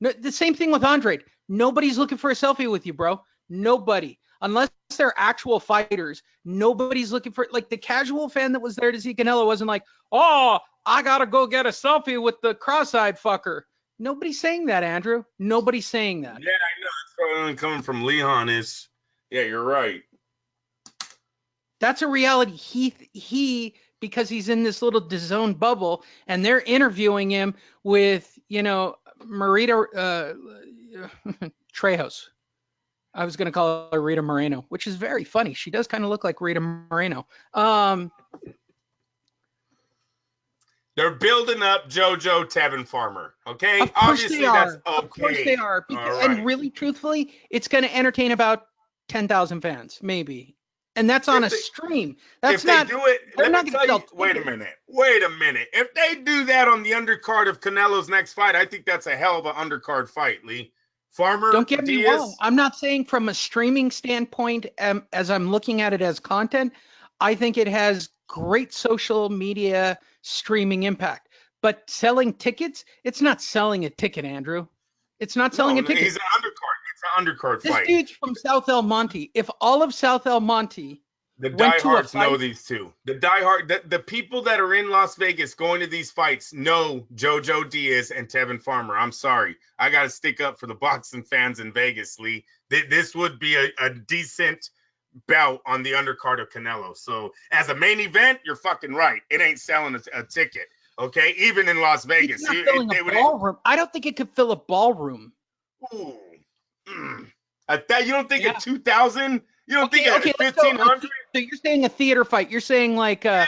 the same thing with Andrade. Nobody's looking for a selfie with you, bro. Nobody. Unless they're actual fighters, nobody's looking for, like, the casual fan that was there to see Canelo wasn't like, oh, I got to go get a selfie with the cross-eyed fucker. Nobody's saying that, Andrew. Nobody's saying that. Yeah, I know. That's probably coming from Leon is, yeah, you're right. That's a reality. He because he's in this little DAZN bubble and they're interviewing him with, Marita Trejos. I was going to call her Rita Moreno, which is very funny. She does kind of look like Rita Moreno. They're building up JoJo Tevin Farmer, okay? Of course Obviously, they are. that's okay. Of course they are. And really, truthfully, it's going to entertain about 10,000 fans, maybe. And that's on a stream. That's not. If they do it, let me tell you. Wait a minute. If they do that on the undercard of Canelo's next fight, I think that's a hell of an undercard fight, Lee. Farmer, don't get me wrong. I'm not saying from a streaming standpoint, as I'm looking at it as content, I think it has great social media streaming impact. But selling tickets, it's not selling a ticket, Andrew. It's not selling a ticket. He's an undercard. It's an undercard fight. This dude's from South El Monte. If all of South El Monte The diehards know these two. The people that are in Las Vegas going to these fights know Jojo Diaz and Tevin Farmer. I'm sorry. I got to stick up for the boxing fans in Vegas, Lee. This would be a decent bout on the undercard of Canelo. So as a main event, you're fucking right. It ain't selling a ticket. Okay, even in Las Vegas, It's not filling a ballroom. I don't think it could fill a ballroom. Ooh, you don't think at 2,000? You don't think at 1,500? So you're saying a theater fight? You're saying like? Yeah,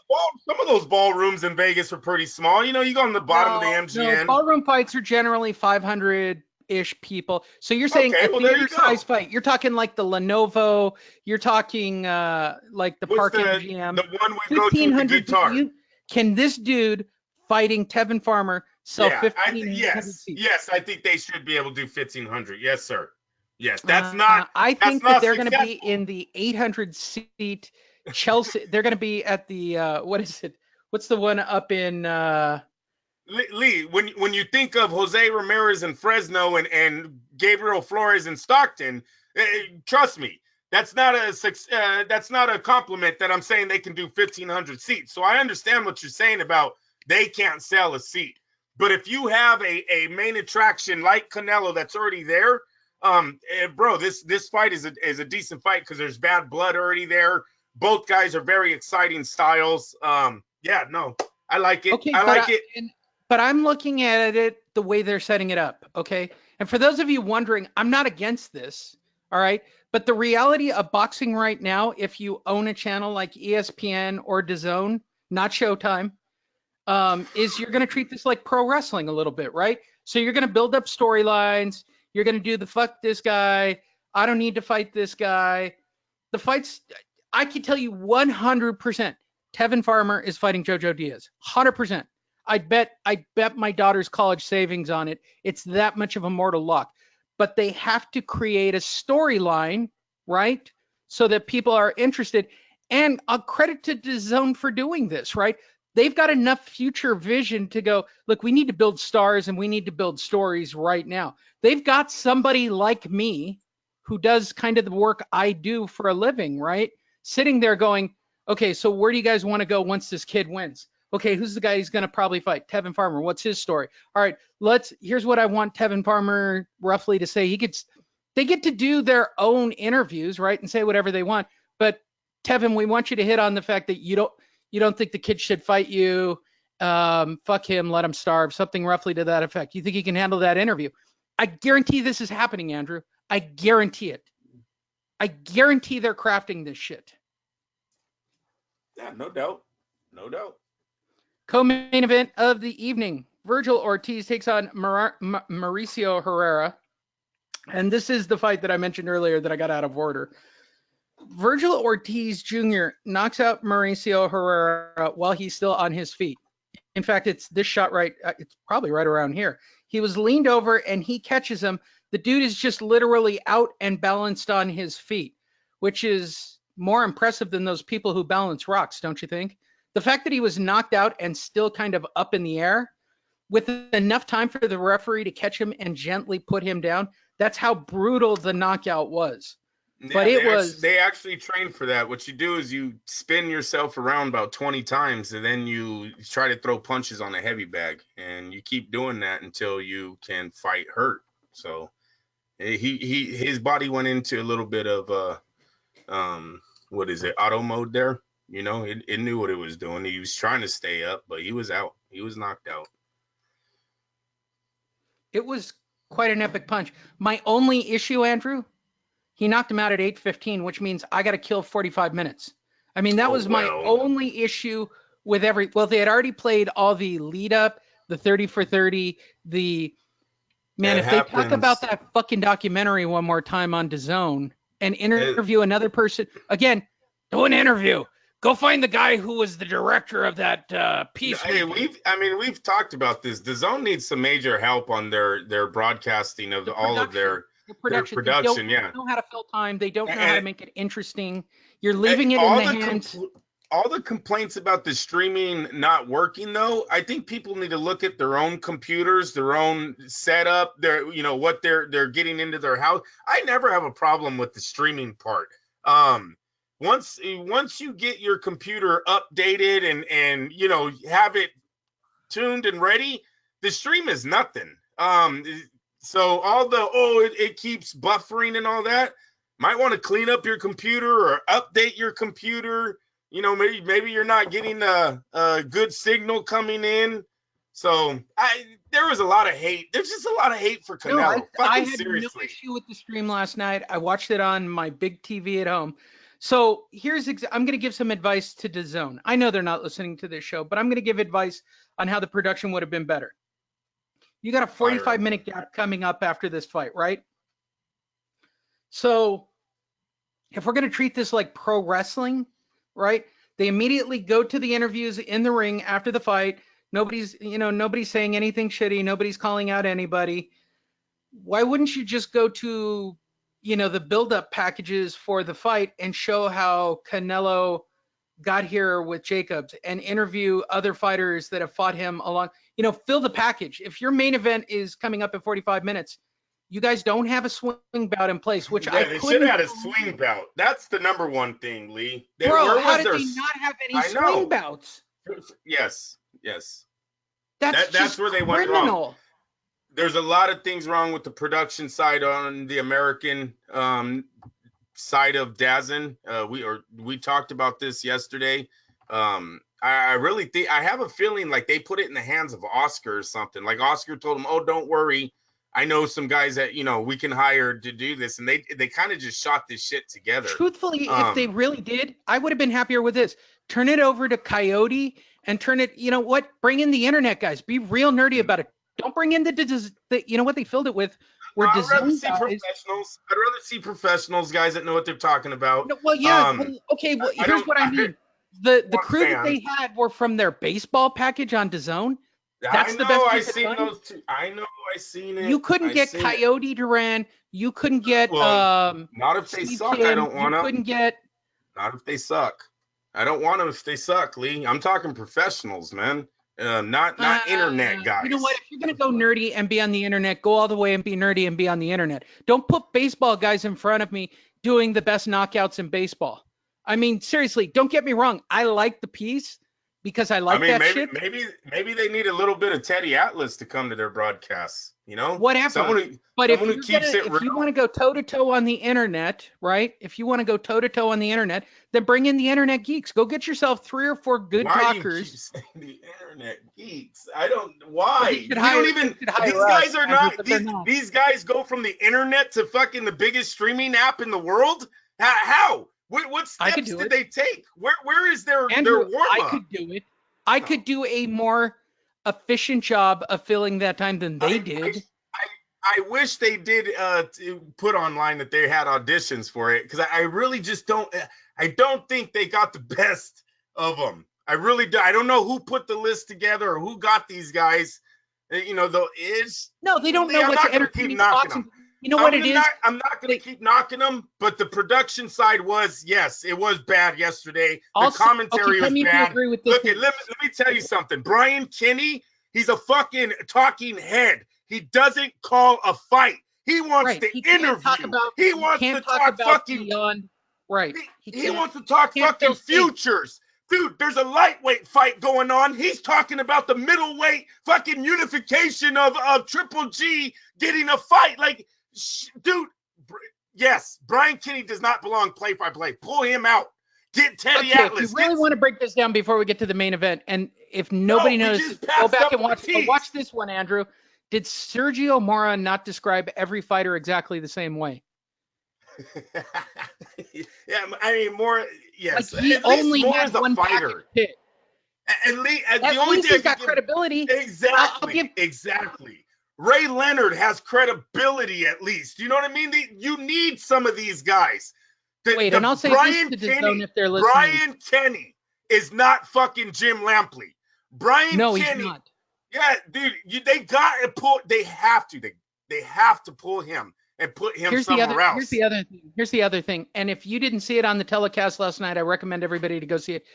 well, some of those ballrooms in Vegas are pretty small. You know, you go on the bottom of the MGM. No, ballroom fights are generally 500-ish people. So you're saying a theater-size fight? You're talking like the Lenovo. You're talking like the Park MGM. The one we go to with the guitar. Can this dude fighting Tevin Farmer sell 1,500 seats? Yes, I think they should be able to do 1,500. Yes, sir. Yes, that's not. I think that they're going to be in the 800-seat Chelsea. They're going to be at the what is it? What's the one up in Lee? When you think of Jose Ramirez in Fresno and Gabriel Flores in Stockton, trust me, that's not a compliment that I'm saying they can do 1,500 seats. So I understand what you're saying about they can't sell a seat. But if you have a main attraction like Canelo that's already there, bro, this fight is a decent fight because there's bad blood already there. Both guys are very exciting styles. Yeah, no, I like it. Okay, I like it. But I'm looking at it the way they're setting it up. Okay. And for those of you wondering, I'm not against this. All right. But the reality of boxing right now, if you own a channel like ESPN or DAZN, not Showtime, is you're going to treat this like pro wrestling a little bit, right? So you're going to build up storylines. You're going to do the fuck this guy. I don't need to fight this guy. The fights, I can tell you 100%, Tevin Farmer is fighting Jojo Diaz. 100%. I bet my daughter's college savings on it. It's that much of a mortal lock. But they have to create a storyline, right? So that people are interested. And I'll credit to DAZN for doing this, right? They've got enough future vision to go, look, we need to build stars and we need to build stories right now. They've got somebody like me who does kind of the work I do for a living, right? Sitting there going, okay, so where do you guys want to go once this kid wins? Okay, who's the guy he's going to probably fight? Tevin Farmer. What's his story? All right, here's what I want Tevin Farmer roughly to say. They get to do their own interviews, right? And say whatever they want. But Tevin, we want you to hit on the fact that you don't think the kid should fight you. Fuck him, let him starve, something roughly to that effect. You think he can handle that interview? I guarantee this is happening, Andrew. I guarantee it. I guarantee they're crafting this shit. Yeah, no doubt. No doubt. Co-main event of the evening. Virgil Ortiz takes on Mauricio Herrera. And this is the fight that I mentioned earlier that I got out of order. Virgil Ortiz Jr. knocks out Mauricio Herrera while he's still on his feet. In fact, it's this shot right, it's probably right around here. He was leaned over and he catches him. The dude is just literally out and balanced on his feet, which is more impressive than those people who balance rocks, don't you think? The fact that he was knocked out and still kind of up in the air with enough time for the referee to catch him and gently put him down, that's how brutal the knockout was. Yeah, but they actually train for that. What you do is you spin yourself around about 20 times and then you try to throw punches on a heavy bag, and you keep doing that until you can fight hurt. So his body went into a little bit of auto mode there. You know, it knew what it was doing. He was trying to stay up, but he was out. He was knocked out. It was quite an epic punch. My only issue, Andrew, he knocked him out at 8:15, which means I got to kill 45 minutes. I mean, that was my only issue with they had already played all the lead up, the 30 for 30, they talk about that fucking documentary one more time on DAZN and interview another person, again, do an interview. Go find the guy who was the director of that piece. Hey, we've talked about this. DAZN needs some major help on their broadcasting of all of their production. They don't know how to fill time. They don't know how to make it interesting. You're leaving it in the hands. All the complaints about the streaming not working, though, I think people need to look at their own computers, their own setup, what they're getting into their house. I never have a problem with the streaming part. Once you get your computer updated and have it tuned and ready, the stream is nothing. So all the it keeps buffering and all that, might want to clean up your computer or update your computer. You know, maybe you're not getting a good signal coming in. So there was a lot of hate. There's just a lot of hate for Canelo. No, I had seriously. no issue with the stream last night. I watched it on my big TV at home. So I'm going to give some advice to DAZN. I know they're not listening to this show, but I'm going to give advice on how the production would have been better. You got a 45-minute gap coming up after this fight, right? So if we're going to treat this like pro wrestling, right? They immediately go to the interviews in the ring after the fight. Nobody's saying anything shitty. Nobody's calling out anybody. Why wouldn't you just go to, the build-up packages for the fight and show how Canelo got here with Jacobs and interview other fighters that have fought him along, fill the package. If your main event is coming up in 45 minutes, you guys don't have a swing bout in place, which they should have had a swing bout. That's the number one thing, Lee. Bro, how did they not have any swing bouts? Yes. That's where they went wrong. There's a lot of things wrong with the production side on the American side of DAZN. We talked about this yesterday. I really think, I have a feeling like they put it in the hands of Oscar or something. Like Oscar told him, "Oh, don't worry. I know some guys that, we can hire to do this." And they kind of just shot this shit together. Truthfully, if they really did, I would have been happier with this. Turn it over to Coyote and turn it, bring in the internet guys. Be real nerdy about it. Don't bring in the what they filled it with were I'd rather see professionals. I'd rather see professionals, guys that know what they're talking about. No, well, yeah. Here's what I mean. The crew that they had were from their baseball package on DAZN. That's the best. I've seen those two. I know. I've seen it. You couldn't get Coyote Duran. You couldn't get not if they Steve suck. Kim. I don't want them. You couldn't get. Not if they suck. I don't want them if they suck, Lee. I'm talking professionals, man. Not internet guys. You know what? If you're gonna go nerdy and be on the internet, go all the way and be nerdy and be on the internet. Don't put baseball guys in front of me doing the best knockouts in baseball. I mean, seriously, don't get me wrong. I like the piece because I like that shit. Maybe they need a little bit of Teddy Atlas to come to their broadcasts. Whatever. But if you want to go toe to toe on the internet, right? If you want to go toe to toe on the internet, then bring in the internet geeks. Go get yourself 3 or 4 good talkers. Why do you keep saying the internet geeks? I don't. Why? You don't even. These guys are not. These guys go from the internet to fucking the biggest streaming app in the world. How? What steps did they take? Where is their warm up? I could do it. I could do a more efficient job of filling that time than they did. I wish they did put online that they had auditions for it, because I really just don't. I don't think they got the best of them. I really do. I don't know who put the list together or who got these guys. Though no, they don't know what to entertain. You know what it is? I'm not going to keep knocking them, but the production side was, yes, it was bad yesterday. The commentary was bad. Look, let me tell you something. Brian Kinney, he's a fucking talking head. He doesn't call a fight. He wants to interview. He wants to talk fucking beyond. Right. He wants to talk fucking futures. Dude, there's a lightweight fight going on. He's talking about the middleweight fucking unification of Triple G getting a fight. Like, dude, yes, Brian Kinney does not belong play-by-play. Pull him out. Get Teddy Atlas. If you really want to break this down before we get to the main event, and if nobody knows, go back and watch this one, Andrew. Did Sergio Mora not describe every fighter exactly the same way? Yeah, I mean, Mora, yes. Like he only had one fighter. Pit. At least he's got credibility. Exactly. Ray Leonard has credibility, at least. You know what I mean? You need some of these guys. And I'll say this to the zone if they're listening. Brian Kenny is not fucking Jim Lampley. No, Kenny, he's not. Yeah, dude, they got to pull. They have to pull him and put him somewhere else. Here's the other thing. And if you didn't see it on the telecast last night, I recommend everybody to go see it.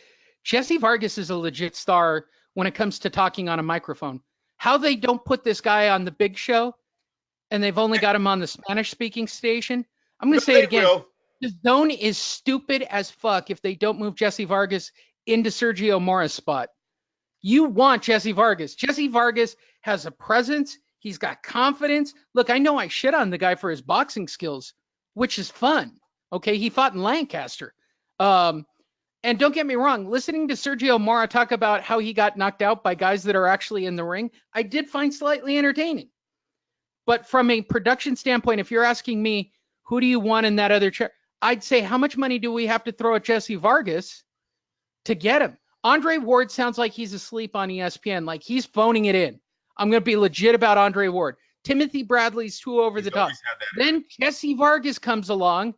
Jesse Vargas is a legit star when it comes to talking on a microphone. How they don't put this guy on the big show, and they've only got him on the Spanish-speaking station. I'm going to say it again. The zone is stupid as fuck if they don't move Jesse Vargas into Sergio Mora's spot. You want Jesse Vargas. Jesse Vargas has a presence. He's got confidence. Look, I know I shit on the guy for his boxing skills, which is fun. Okay, he fought in Lancaster. And don't get me wrong, listening to Sergio Mora talk about how he got knocked out by guys that are actually in the ring, I did find slightly entertaining. But from a production standpoint, if you're asking me, who do you want in that other chair? I'd say, how much money do we have to throw at Jesse Vargas to get him? Andre Ward sounds like he's asleep on ESPN, like he's phoning it in. I'm going to be legit about Andre Ward. Timothy Bradley's too over the top. Then Jesse Vargas comes along,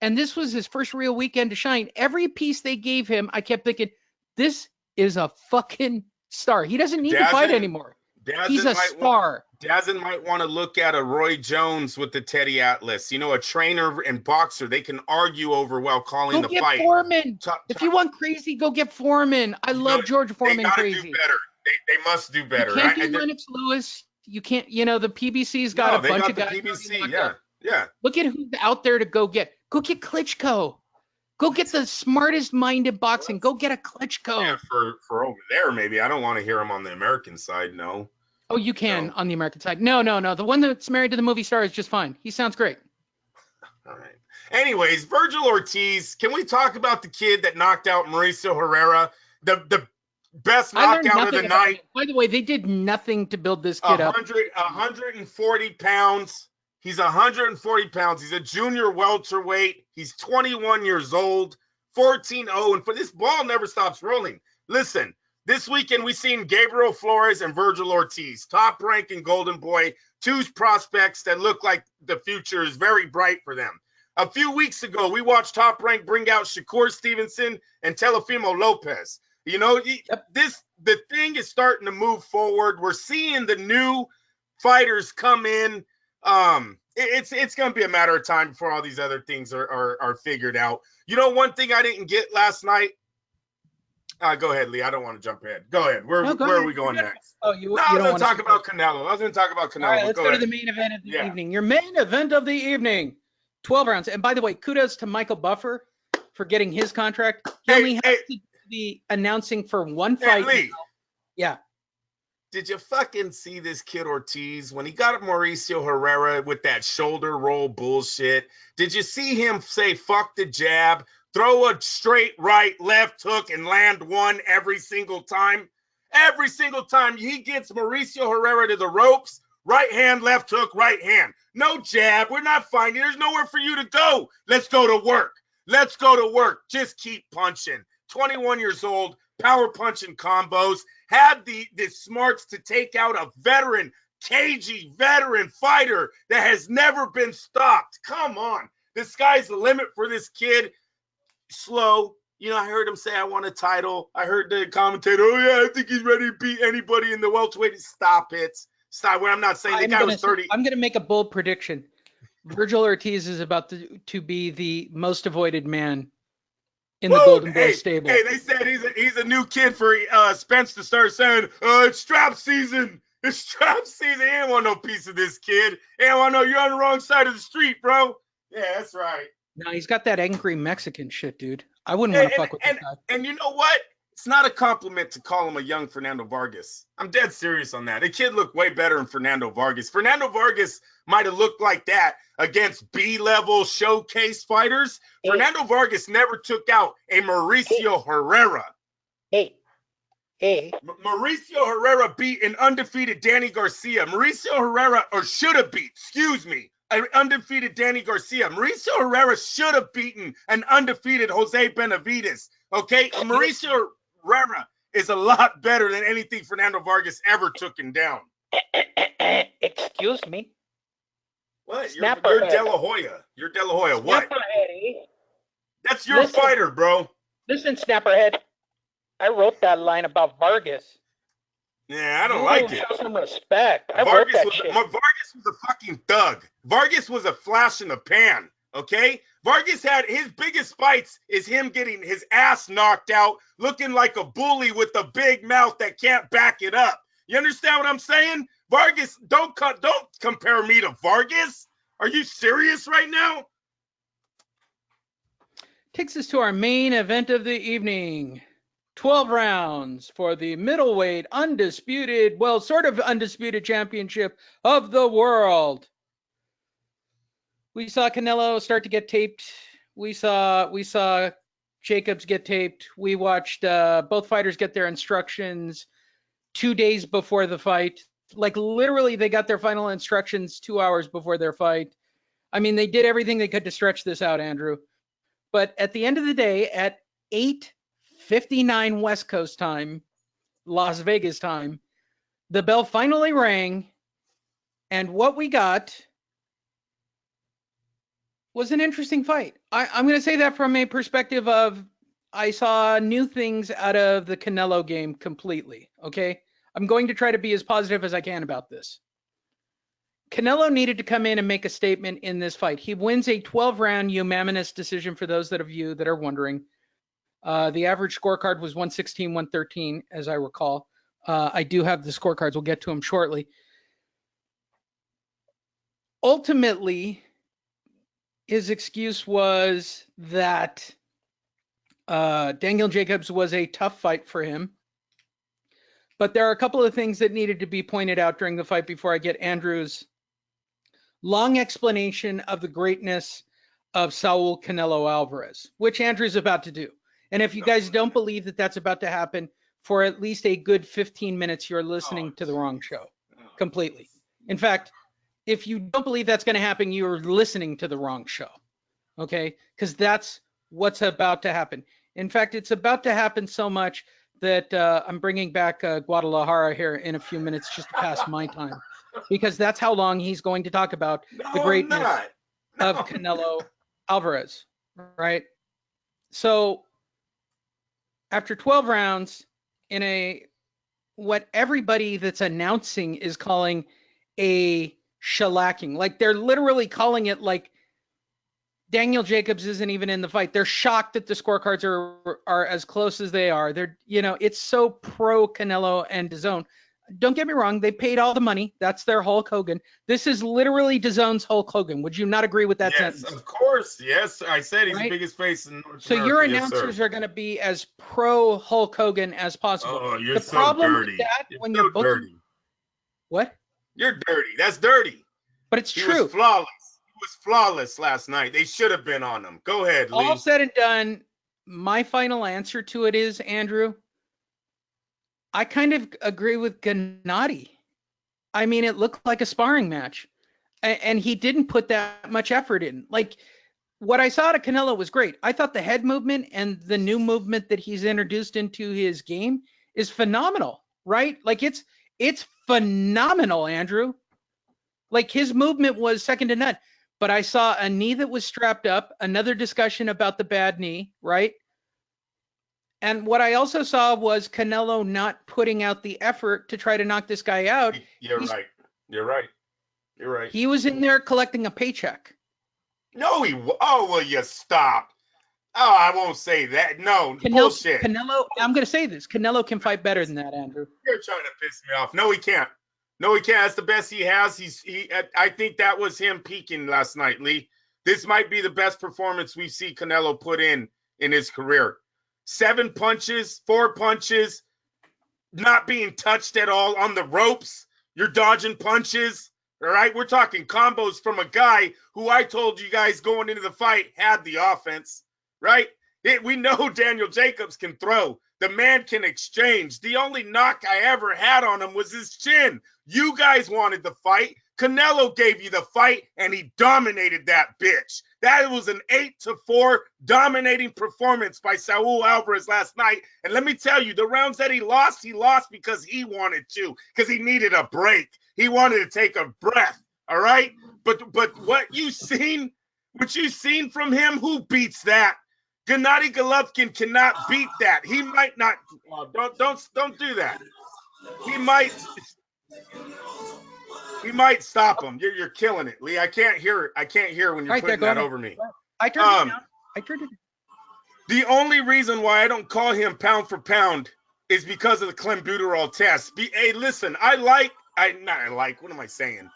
and this was his first real weekend to shine. Every piece they gave him, I kept thinking, this is a fucking star. He doesn't need to fight anymore. He's a star. Dazin might want to look at a Roy Jones with the Teddy Atlas. You know, a trainer and boxer, they can argue over while calling the fight. Foreman. If you want crazy, go get Foreman. I love George Foreman crazy. They do better. They must do better. You can't do Lennox Lewis. You can't, the PBC's got a bunch of guys. PBC, yeah. Look at who's out there to go get. Go get Klitschko. Go get the smartest mind in boxing. Go get a Klitschko. Yeah, for over there, maybe. I don't want to hear him on the American side, no. Oh, you can on the American side. No. The one that's married to the movie star is just fine. He sounds great. All right. Anyways, Virgil Ortiz, can we talk about the kid that knocked out Mauricio Herrera? The best knockout of the night. By the way, they did nothing to build this kid up. 140 pounds. He's 140 pounds. He's a junior welterweight. He's 21 years old, 14-0. And for this ball never stops rolling. Listen, this weekend we seen Gabriel Flores and Virgil Ortiz, top-ranking Golden Boy, two prospects that look like the future is very bright for them. A few weeks ago, we watched Top Rank bring out Shakur Stevenson and Teofimo Lopez. The thing is starting to move forward. We're seeing the new fighters come in. It's going to be a matter of time before all these other things are figured out. One thing I didn't get last night. Go ahead, Lee. I don't want to jump ahead. Go ahead. Where are we going next? I was going to talk about Canelo. All right, let's go to the main event of the evening. Your main event of the evening. 12 rounds. And by the way, kudos to Michael Buffer for getting his contract. He only has to be announcing for one fight. Lee, yeah. Did you fucking see this kid Ortiz when he got Mauricio Herrera with that shoulder roll bullshit? Did you see him say, fuck the jab, throw a straight right, left hook, and land one every single time? Every single time he gets Mauricio Herrera to the ropes, right hand, left hook, right hand. No jab. We're not fighting. There's nowhere for you to go. Let's go to work. Let's go to work. Just keep punching. 21 years old, power punching combos. Had the smarts to take out a veteran, cagey veteran fighter that has never been stopped. Come on. The sky's the limit for this kid. Slow. I heard him say, I want a title. I heard the commentator, I think he's ready to beat anybody in the welterweight. Stop it. Stop. Well, I'm not saying the guy was 30. I'm going to make a bold prediction. Virgil Ortiz is about to be the most avoided man in the Golden Boy stable. Hey, they said he's a new kid for Spence to start saying, it's strap season. It's strap season. He ain't want no piece of this kid. He ain't want no, you're on the wrong side of the street, bro. Yeah, that's right. No, he's got that angry Mexican shit, dude. I wouldn't want to fuck with this guy. And you know what? It's not a compliment to call him a young Fernando Vargas. I'm dead serious on that. The kid looked way better than Fernando Vargas. Fernando Vargas might have looked like that against B-level showcase fighters. Hey. Fernando Vargas never took out a Mauricio Herrera. Hey. Mauricio Herrera beat an undefeated Danny Garcia. Mauricio Herrera, or should have beat, an undefeated Danny Garcia. Mauricio Herrera should have beaten an undefeated Jose Benavidez. Okay? Mauricio Herrera is a lot better than anything Fernando Vargas ever took him down. Excuse me. What? You're De La Hoya. You're De La Hoya. What? That's your fighter, bro. Listen, Snapperhead. I wrote that line about Vargas. Yeah, I don't like it. Show some respect. Vargas was a fucking thug. Vargas was a flash in the pan. Okay? Vargas had his biggest fights is him getting his ass knocked out, looking like a bully with a big mouth that can't back it up. You understand what I'm saying? Vargas, don't compare me to Vargas. Are you serious right now? Takes us to our main event of the evening. 12 rounds for the middleweight sort of undisputed championship of the world. We saw Canelo start to get taped We saw Jacobs get taped. We watched both fighters get their instructions 2 days before the fight. Like literally, they got their final instructions 2 hours before their fight. I mean, they did everything they could to stretch this out, Andrew. But at the end of the day, at 8:59 West Coast time, Las Vegas time, the bell finally rang, and what we got was an interesting fight. I'm going to say that from a perspective of I saw new things out of the Canelo game completely, okay? I'm going to try to be as positive as I can about this. Canelo needed to come in and make a statement in this fight. He wins a 12-round unanimous decision for those of you that are wondering. The average scorecard was 116-113, as I recall. I do have the scorecards. We'll get to them shortly. Ultimately, his excuse was that Daniel Jacobs was a tough fight for him. But there are a couple of things that needed to be pointed out during the fight before I get Andrew's long explanation of the greatness of Saul Canelo Alvarez, which Andrew's about to do. And if you guys don't believe that that's about to happen, for at least a good 15 minutes, you're listening to the wrong show completely. In fact, if you don't believe that's going to happen, you're listening to the wrong show, okay? Because that's what's about to happen. In fact, it's about to happen so much that I'm bringing back Guadalajara here in a few minutes just to pass my time, because that's how long he's going to talk about the greatness of Canelo Alvarez, right? So after 12 rounds in a what everybody that's announcing is calling a shellacking, like they're literally calling it like Daniel Jacobs isn't even in the fight. They're shocked that the scorecards are as close as they are. They're, you know, it's so pro Canelo and DAZN. Don't get me wrong, they paid all the money. That's their Hulk Hogan. This is literally DAZN's Hulk Hogan. Would you not agree with that sentence? Yes, of course. Yes, I said he's the biggest face in North So America. your announcers are going to be as pro Hulk Hogan as possible. Oh, you're the so problem dirty. With that, you're when so you're booking, dirty. What? You're dirty. That's dirty. But it's He true. was flawless. He was flawless last night. They should have been on him. Go ahead, Lee. All said and done, my final answer to it is, Andrew, I kind of agree with Gennadiy. I mean, it looked like a sparring match, and he didn't put that much effort in. Like, what I saw to Canelo was great. I thought the head movement and the new movement that he's introduced into his game is phenomenal, right? Like, it's phenomenal, Andrew. Like, his movement was second to none. But I saw a knee that was strapped up, another discussion about the bad knee, right? And what I also saw was Canelo not putting out the effort to try to knock this guy out. You're right. You're right. You're right. He was in there collecting a paycheck. No, oh, will you stop? Oh, I won't say that. No, bullshit. Canelo, I'm going to say this. Canelo can fight better than that, Andrew. You're trying to piss me off. No, he can't. No, he can't. That's the best he has. I think that was him peaking last night, Lee. This might be the best performance we've seen Canelo put in his career. 7 punches, 4 punches, not being touched at all on the ropes. You're dodging punches, all right? We're talking combos from a guy who I told you guys going into the fight had the offense, right? We know Daniel Jacobs can throw. The man can exchange. The only knock I ever had on him was his chin. You guys wanted the fight. Canelo gave you the fight, and he dominated that bitch. That was an 8-4 dominating performance by Saul Alvarez last night. And let me tell you, the rounds that he lost because he wanted to, because he needed a break. He wanted to take a breath, all right? But what you've seen from him, who beats that? Gennadiy Golovkin cannot beat that. He might not. Don't do that. He might stop him. You're killing it, Lee. I can't hear it. I can't hear when you're putting that over me. I turned it down. The only reason why I don't call him pound for pound is because of the clenbuterol test. Hey, listen, what am I saying?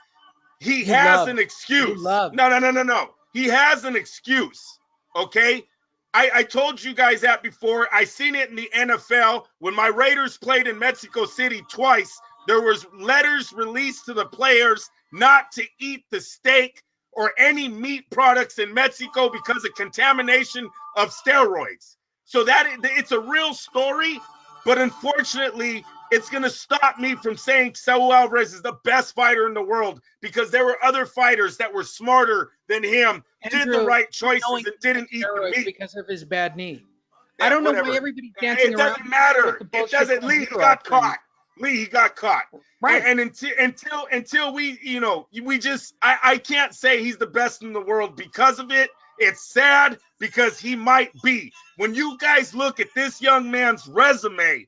He has an excuse. No. He has an excuse, okay? I told you guys that before. I seen it in the NFL when my Raiders played in Mexico City twice. There was letters released to the players not to eat the steak or any meat products in Mexico because of contamination of steroids. So it's a real story, but unfortunately, it's going to stop me from saying Saul Alvarez is the best fighter in the world because there were other fighters that were smarter than him, did the right choices, and didn't eat the meat because of his bad knee. Yeah, I don't know whatever. why everybody's dancing around. It doesn't matter. It doesn't. Lee got caught. He got caught. Right. And until we, we just, I can't say he's the best in the world because of it. It's sad because he might be. When you guys look at this young man's resume,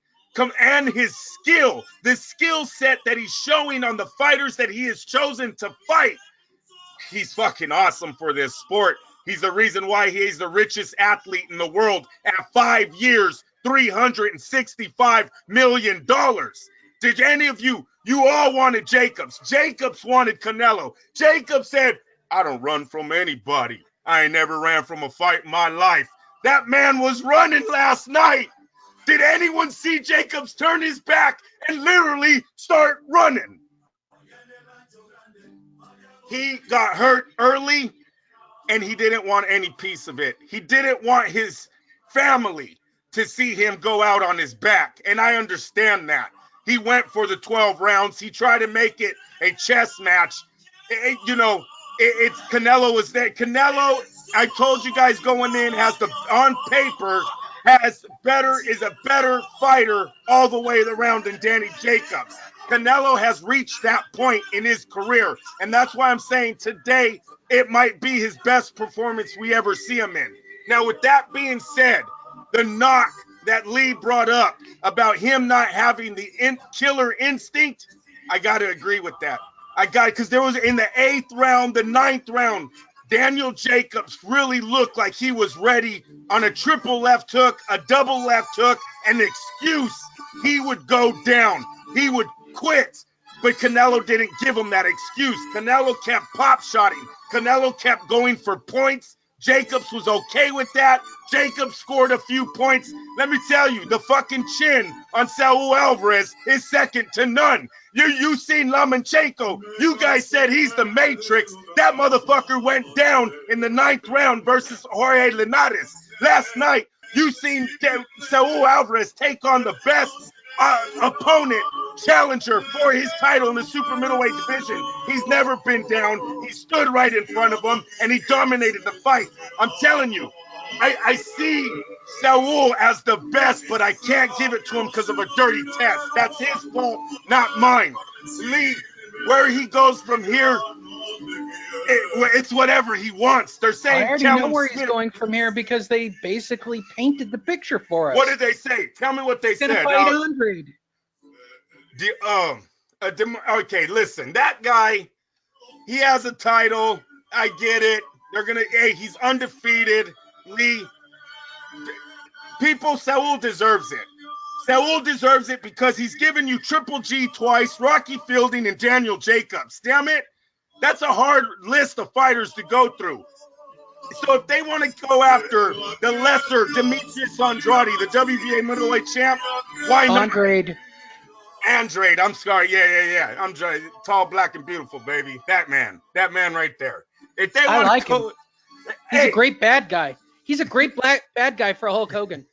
and his skill, the skill set that he's showing on the fighters that he has chosen to fight, he's fucking awesome for this sport. He's the reason why he's the richest athlete in the world at 5 years, $365 million. Did any of you all wanted Jacobs? Jacobs wanted Canelo. Jacobs said, I don't run from anybody. I ain't never ran from a fight in my life. That man was running last night. Did anyone see Jacobs turn his back and literally start running? He got hurt early, and he didn't want any piece of it. He didn't want his family to see him go out on his back, and I understand that. He went for the 12 rounds. He tried to make it a chess match. It's Canelo was there. Canelo, I told you guys going in, on paper, is a better fighter all the way around than Danny Jacobs. Canelo has reached that point in his career, and that's why I'm saying today it might be his best performance we ever see him in. Now, with that being said, the knock that Lee brought up about him not having the killer instinct, I got to agree with that. Because there was in the 8th round, the 9th round, Daniel Jacobs really looked like he was ready on a triple left hook, a double left hook, an excuse. He would go down. He would quit. But Canelo didn't give him that excuse. Canelo kept pop-shotting. Canelo kept going for points. Jacobs was okay with that. Jacobs scored a few points. Let me tell you, the fucking chin on Saul Alvarez is second to none. You seen Lomachenko. You guys said he's the Matrix. That motherfucker went down in the 9th round versus Jorge Linares. Last night, you seen Saul Alvarez take on the best opponent, challenger for his title in the super middleweight division. He's never been down. He stood right in front of him, and he dominated the fight. I'm telling you, I see Saul as the best, but I can't give it to him because of a dirty test. That's his fault, not mine. Lee, where he goes from here, it's whatever he wants. They're saying I already know where he's going from here because they basically painted the picture for us. What did they say? Tell me what they said. He's gonna fight Andrade. Okay, listen. That guy, he has a title. I get it. He's undefeated. Lee, Saul deserves it. Saul deserves it because he's given you Triple G twice, Rocky Fielding, and Daniel Jacobs. Damn it. That's a hard list of fighters to go through. So if they want to go after the lesser Demetrius Andrade, the WBA middleweight champ, why not? Andrade, I'm sorry. Yeah. I'm tall, black, and beautiful, baby. That man right there. If they want to go, him. He's a great bad guy. He's a great bad guy for Hulk Hogan.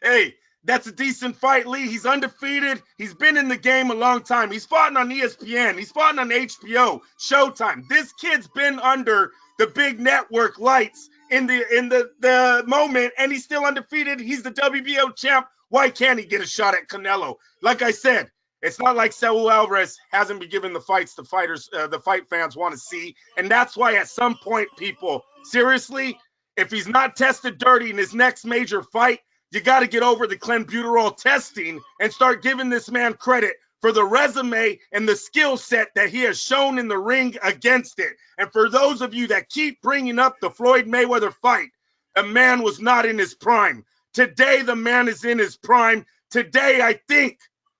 Hey, that's a decent fight, Lee. He's undefeated. He's been in the game a long time. He's fought on ESPN. He's fought on HBO, Showtime. This kid's been under the big network lights in the moment, and he's still undefeated. He's the WBO champ. Why can't he get a shot at Canelo? Like I said, it's not like Saul Alvarez hasn't been given the fights the fight fans want to see, and that's why at some point, people, seriously, if he's not tested dirty in his next major fight, you got to get over the clenbuterol testing and start giving this man credit for the resume and the skill set that he has shown in the ring against it. And for those of you that keep bringing up the Floyd Mayweather fight, a man was not in his prime. Today, the man is in his prime. Today,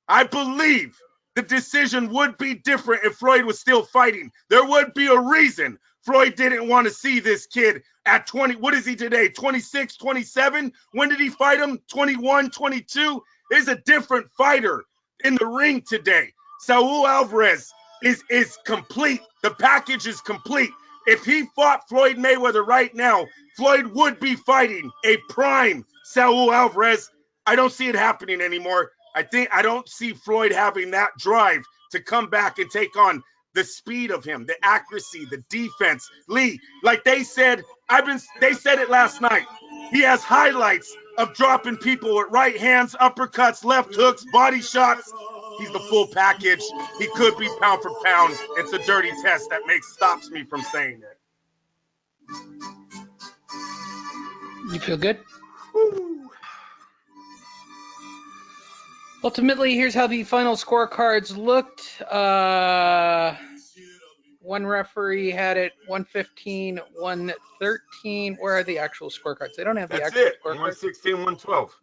I believe the decision would be different if Floyd was still fighting. There would be a reason Floyd didn't want to see this kid at 20. What is he today? 26, 27? When did he fight him? 21, 22? There's a different fighter in the ring today. Saul Alvarez, is complete. The package is complete. If he fought Floyd Mayweather right now, Floyd would be fighting a prime Saul Alvarez. I don't see it happening anymore. I don't see Floyd having that drive to come back and take on the speed of him, the accuracy, the defense. Lee, like they said, they said it last night. He has highlights of dropping people with right hands, uppercuts, left hooks, body shots. He's the full package. He could be pound for pound. It's a dirty test that stops me from saying it. You feel good? Woo. Ultimately, here's how the final scorecards looked. One referee had it 115, 113. Where are the actual scorecards? They don't have the That's actual it. scorecards. 116, 112.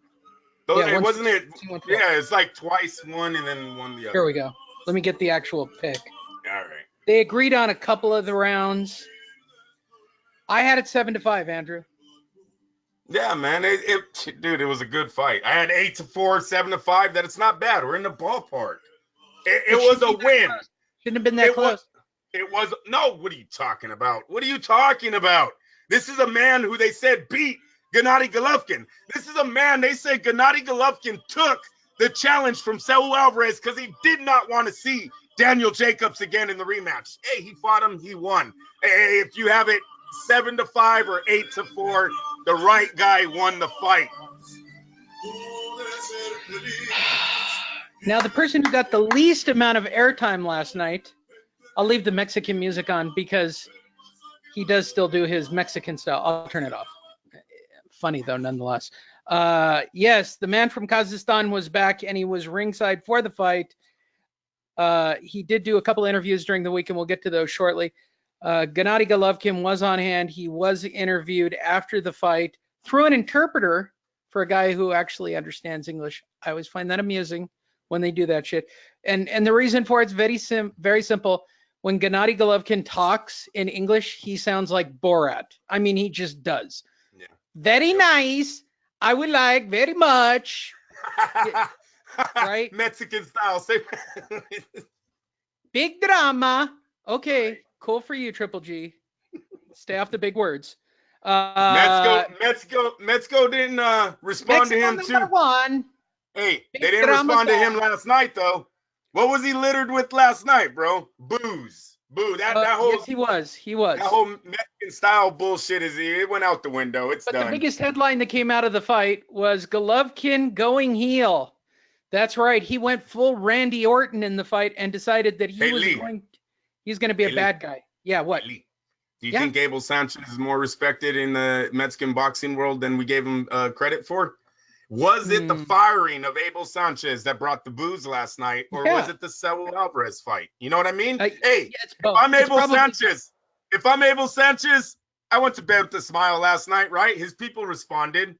Yeah, wasn't it? 116, Yeah, it's like twice one and then one the other. Here we go. Let me get the actual pick. All right. They agreed on a couple of the rounds. I had it 7-5, Andrew. Yeah, man. Dude, it was a good fight. I had 8-4, 7-5. It's not bad. We're in the ballpark. It was a win. Shouldn't have been that close. No, what are you talking about? What are you talking about? This is a man who they said beat Gennadiy Golovkin. This is a man, they say Gennadiy Golovkin took the challenge from Saul Alvarez because he did not want to see Daniel Jacobs again in the rematch. Hey, he fought him, he won. Hey, if you have it 7-5 or 8-4, the right guy won the fight. Now, the person who got the least amount of airtime last night, I'll leave the Mexican music on because he does still do his Mexican style. I'll turn it off. Funny, though, nonetheless. Yes, the man from Kazakhstan was back, and he was ringside for the fight. He did do a couple interviews during the week, and we'll get to those shortly. Gennadiy Golovkin was on hand. He was interviewed after the fight through an interpreter for a guy who actually understands English. I always find that amusing when they do that shit. And the reason for it's very simple. When Gennadiy Golovkin talks in English, he sounds like Borat. I mean, he just does. Yeah. Very nice. I would like very much. Right? Mexican style. Big drama. Okay, cool for you, Triple G. Stay off the big words. Metzko didn't respond to him too. One. Hey, they didn't respond to him last night though. What was he littered with last night, bro? Booze. That whole yes, he was. That whole Mexican style bullshit it went out the window. It's done. The biggest headline that came out of the fight was Golovkin going heel. That's right. He went full Randy Orton in the fight and decided that he's going to be a bad guy. Yeah, what? Do you think Abel Sanchez is more respected in the Mexican boxing world than we gave him credit for? Was it the firing of Abel Sanchez that brought the booze last night, or was it the Saul Alvarez fight? You know what I mean? If I'm Abel Sanchez, I went to bed with a smile last night, right? His people responded.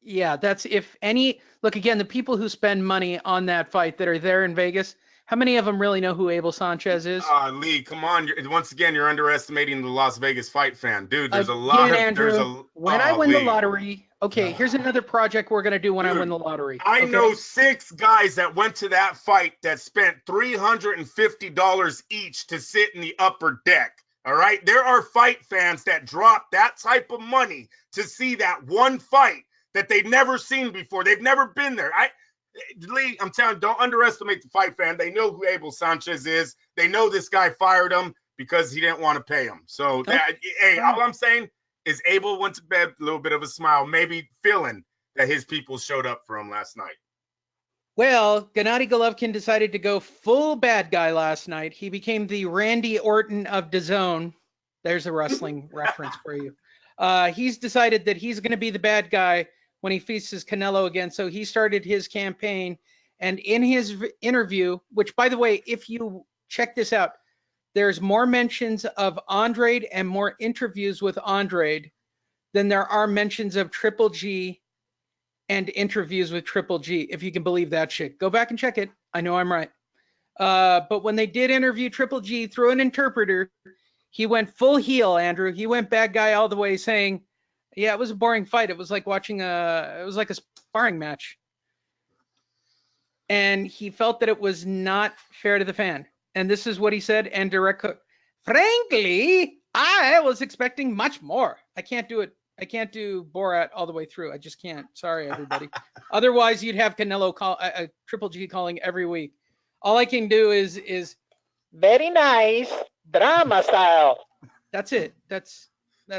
Yeah, that's if any. Look, again, the people who spend money on that fight that are there in Vegas, how many of them really know who Abel Sanchez is? Lee, come on. Once again, you're underestimating the Las Vegas fight fan. Dude, there's a lot of... Andrew, when I win the lottery... Okay, here's another project we're going to do when I win the lottery. I know 6 guys that went to that fight that spent $350 each to sit in the upper deck. All right? There are fight fans that drop that type of money to see that one fight that they've never seen before. They've never been there. Lee, I'm telling you, don't underestimate the fight fan. They know who Abel Sanchez is. They know this guy fired him because he didn't want to pay him. So, all I'm saying is Abel went to bed a little bit of a smile, maybe feeling that his people showed up for him last night. Well, Gennadiy Golovkin decided to go full bad guy last night. He became the Randy Orton of DAZN. There's a wrestling reference for you. He's decided that he's going to be the bad guy when he faces Canelo again. So he started his campaign. And in his interview, which, by the way, if you check this out, there's more mentions of Andrade and more interviews with Andrade than there are mentions of Triple G and interviews with Triple G, if you can believe that shit. Go back and check it. I know I'm right. But when they did interview Triple G through an interpreter, he went full heel, Andrew. He went bad guy all the way, saying, yeah, it was a boring fight. It was like watching it was like a sparring match. And he felt that it was not fair to the fan. And this is what he said. And direct, frankly, I was expecting much more. I can't do it. I can't do Borat all the way through. I just can't. Sorry, everybody. Otherwise, you'd have Canelo call Triple G calling every week. All I can do is very nice drama style. That's it. That's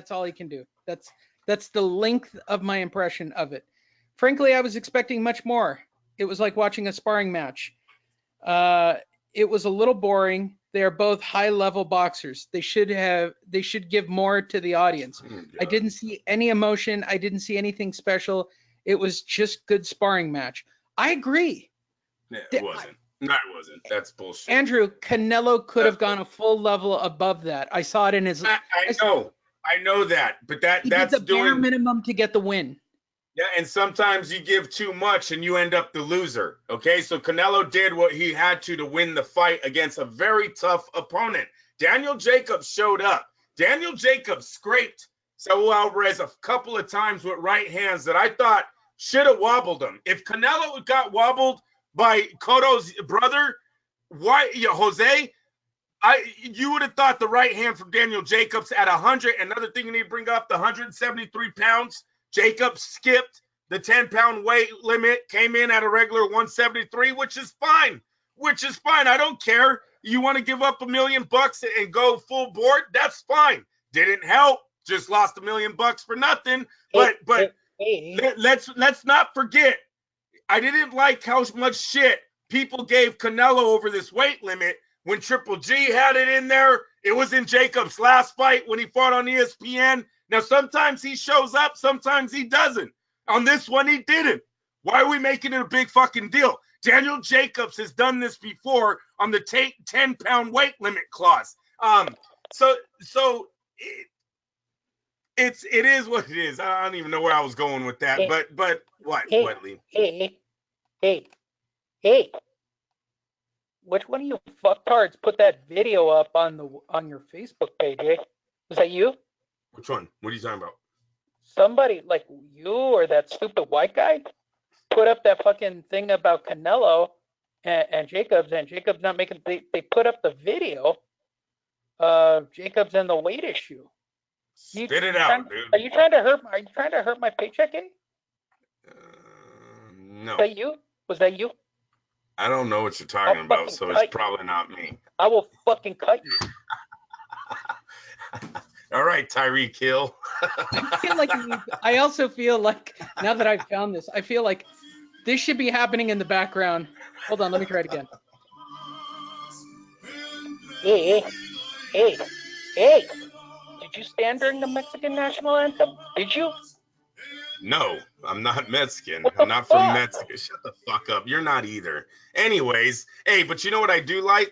all he can do. That's the length of my impression of it. Frankly, I was expecting much more. It was like watching a sparring match. It was a little boring. They are both high-level boxers. They should give more to the audience. I didn't see any emotion. I didn't see anything special. It was just good sparring match. I agree. Yeah, it wasn't. No, it wasn't. That's bullshit. Andrew, Canelo could have gone a full level above that. I saw it in his. I know that, but that's the bare minimum to get the win. Yeah, and sometimes you give too much and you end up the loser. Okay, so Canelo did what he had to win the fight against a very tough opponent. Daniel Jacobs showed up. Daniel Jacobs scraped Saul Alvarez a couple of times with right hands that I thought should have wobbled him. If Canelo got wobbled by Cotto's brother, Jose, you would have thought the right hand from Daniel Jacobs at 100. Another thing you need to bring up, the 173 pounds. Jacobs skipped the 10-pound weight limit, came in at a regular 173, which is fine. I don't care. You want to give up $1 million and go full board? That's fine. Didn't help. Just lost $1 million for nothing. But let's not forget. I didn't like how much shit people gave Canelo over this weight limit when Triple G had it in there. It was in Jacobs' last fight when he fought on ESPN. Now, sometimes he shows up, sometimes he doesn't. On this one, he didn't. Why are we making it a big fucking deal? Daniel Jacobs has done this before on the 10-pound weight limit clause. So it is what it is. I don't even know where I was going with that. But what, Lee? Hey. Which one of you fucktards put that video up on your Facebook page, eh? Was that you? Which one? What are you talking about? Somebody like you or that stupid white guy put up that fucking thing about Canelo and Jacobs not making. They put up the video of Jacobs and the weight issue. Spit it out, dude. Are you trying to hurt my paycheck, eh? No. Was that you? I don't know what you're talking about, so it's probably not me. I will fucking cut you. All right, Tyreek Hill. I also feel like, now that I've found this, I feel like this should be happening in the background. Hold on, let me try it again. Hey. Did you stand during the Mexican national anthem? Did you? No, I'm not Mexican. I'm not from Mexico. Shut the fuck up. You're not either. Anyways, hey, but you know what I do like?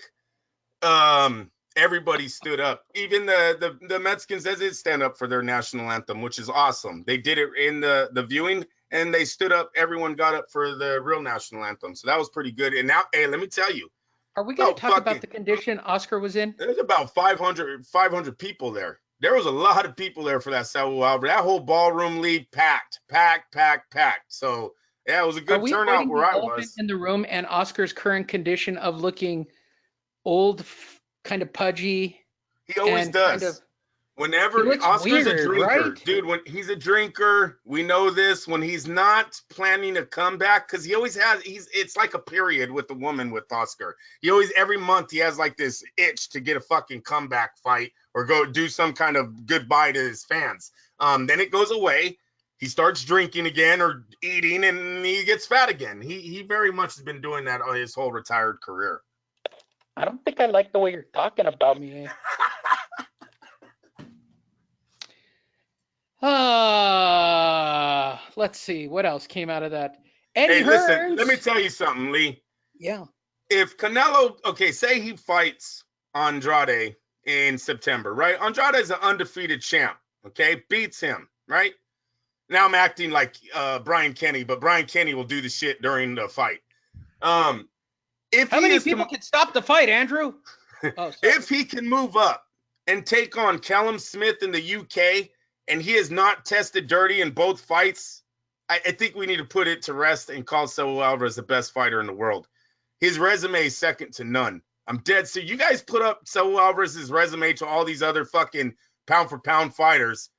Everybody stood up. Even the Mexicans did stand up for their national anthem, which is awesome. They did it in the viewing, and they stood up. Everyone got up for the real national anthem. So that was pretty good. And now, hey, let me tell you. Are we going to talk about the condition Oscar was in? There's about 500 people there. There was a lot of people there for that Saul Alvarez. That whole ballroom league packed. So, yeah, it was a good turnout where I was. In the room and Oscar's current condition of looking old, kind of pudgy. He always does. Whenever Oscar's a drinker, right? Dude, when he's a drinker, we know this. When he's not planning a comeback, because he always has, it's like a period with the woman with Oscar. He always, every month, he has like this itch to get a fucking comeback fight or go do some kind of goodbye to his fans. Then it goes away. He starts drinking again or eating, and he gets fat again. He very much has been doing that his whole retired career. I don't think I like the way you're talking about me. Let's see what else came out of that. Hey, listen, let me tell you something, Lee. Yeah. If Canelo, say he fights Andrade in September, right? Andrade is an undefeated champ, beats him, right? Now I'm acting like Brian Kenny, but Brian Kenny will do the shit during the fight. How many people can stop the fight, Andrew? If he can move up and take on Callum Smith in the UK, and he has not tested dirty in both fights, I think we need to put it to rest and call Saul Alvarez the best fighter in the world. His resume is second to none. I'm dead serious. You guys put up Saul Alvarez's resume to all these other fucking pound for pound fighters.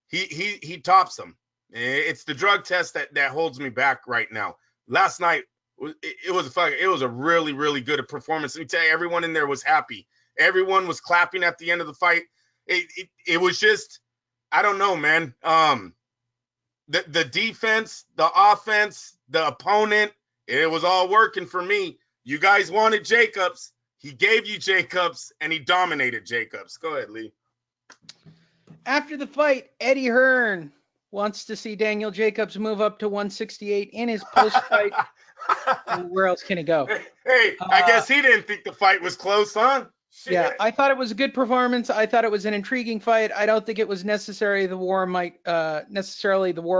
He tops them. It's the drug test that holds me back right now. Last night it was a really, really good performance. Let me tell you, everyone in there was happy. Everyone was clapping at the end of the fight. It was just, I don't know, man. The defense, the offense, the opponent, it was all working for me. You guys wanted Jacobs. He gave you Jacobs, and he dominated Jacobs. Go ahead, Lee. After the fight, Eddie Hearn wants to see Daniel Jacobs move up to 168 in his post-fight. Where else can he go? Hey, I guess he didn't think the fight was close, huh? Shit. Yeah, I thought it was a good performance. I thought it was an intriguing fight. I don't think it was necessarily the war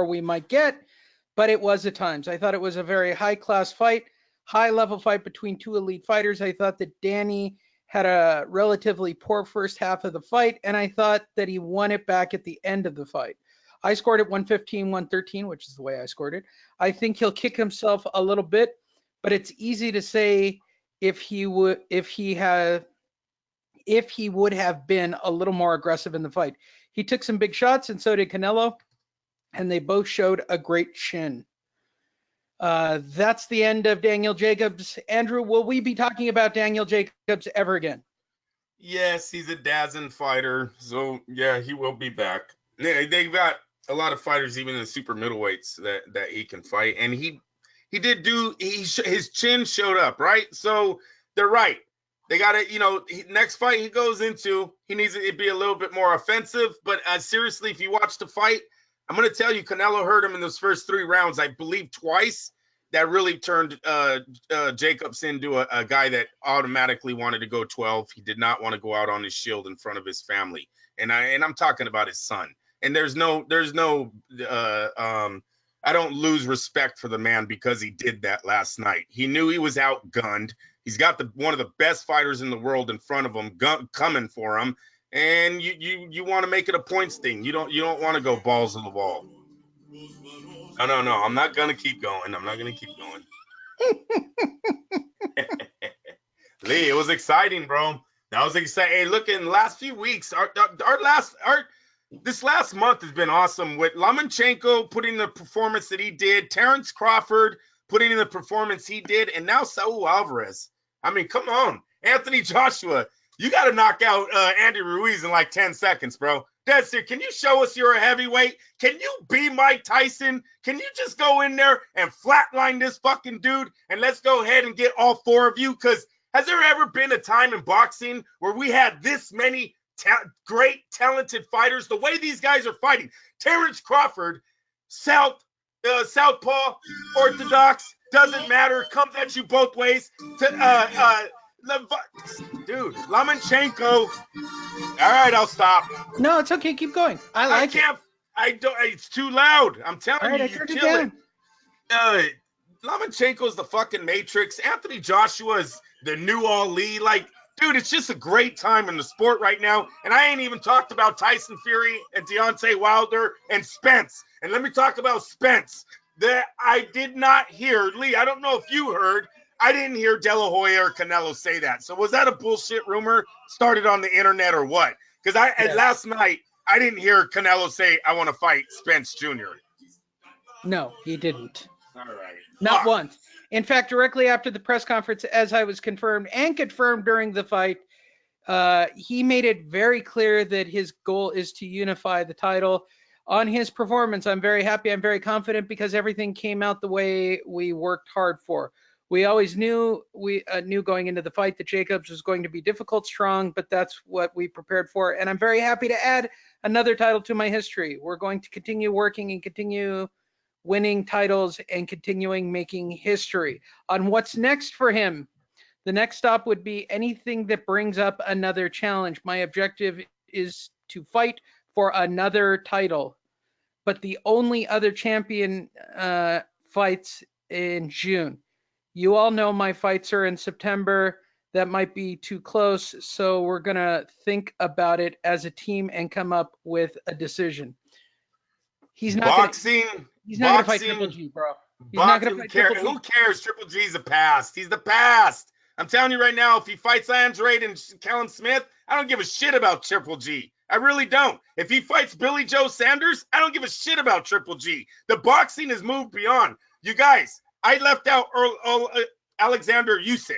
we might get, but it was at times. I thought it was a very high-class fight, high-level fight between two elite fighters. I thought that Danny had a relatively poor first half of the fight, and I thought that he won it back at the end of the fight. I scored it 115-113, which is the way I scored it. I think he'll kick himself a little bit, but it's easy to say if he would have been a little more aggressive in the fight. He took some big shots, and so did Canelo, and they both showed a great chin. That's the end of Daniel Jacobs. Andrew, will we be talking about Daniel Jacobs ever again? Yes, he's a dazzling fighter, so yeah, he will be back. They've got a lot of fighters, even in the super middleweights, that he can fight, and his chin showed up, right? So they're right. They got to, next fight he goes into, he needs to be a little bit more offensive. But seriously, if you watch the fight, I'm going to tell you, Canelo hurt him in those first 3 rounds, I believe twice. That really turned Jacobs into a guy that automatically wanted to go 12. He did not want to go out on his shield in front of his family. And I'm talking about his son. And there's no I don't lose respect for the man because he did that last night. He knew he was outgunned. He's got one of the best fighters in the world in front of him, coming for him, and you want to make it a points thing. You don't want to go balls to the wall. No. I'm not gonna keep going. Lee, it was exciting, bro. That was exciting. Hey, look, in the last few weeks, this last month has been awesome with Lomachenko putting the performance that he did, Terrence Crawford putting in the performance he did, and now Saul Alvarez. I mean, come on. Anthony Joshua, you got to knock out Andy Ruiz in like 10 seconds, bro. That's it. Can you show us you're a heavyweight? Can you be Mike Tyson? Can you just go in there and flatline this fucking dude? And let's go ahead and get all 4 of you, because has there ever been a time in boxing where we had this many great, talented fighters? The way these guys are fighting. Terrence Crawford, Southpaw, Orthodox, doesn't matter, comes at you both ways. Dude, Lomachenko. All right, I'll stop. No, it's okay. Keep going. I can't. I don't. It's too loud. I'm telling you, you kill it. Lomachenko's the fucking Matrix. Anthony Joshua is the new Ali. Like, dude, it's just a great time in the sport right now. And I ain't even talked about Tyson Fury and Deontay Wilder and Spence. And let me talk about Spence. That I did not hear, Lee, I don't know if you heard, I didn't hear De La Hoya or Canelo say that. So was that a bullshit rumor started on the internet or what? Because last night, I didn't hear Canelo say, I want to fight Spence Jr. No, he didn't. All right. Not once. In fact, directly after the press conference, as I was confirmed during the fight, he made it very clear that his goal is to unify the title. On his performance, I'm very happy. I'm very confident because everything came out the way we worked hard for. We always knew going into the fight that Jacobs was going to be difficult, strong, but that's what we prepared for. And I'm very happy to add another title to my history. We're going to continue working and continue winning titles and continuing making history. On what's next for him, the next stop would be anything that brings up another challenge. My objective is to fight for another title, but the only other champion fights in June. You all know my fights are in September. That might be too close, so we're gonna think about it as a team and come up with a decision. He's not gonna fight Triple G, bro. He's not gonna fight Triple G. Who cares? Triple G's the past. He's the past. I'm telling you right now, if he fights Andrade and Callum Smith, I don't give a shit about Triple G. I really don't. If he fights Billy Joe Saunders, I don't give a shit about Triple G. The boxing has moved beyond. You guys, I left out Alexander Usyk,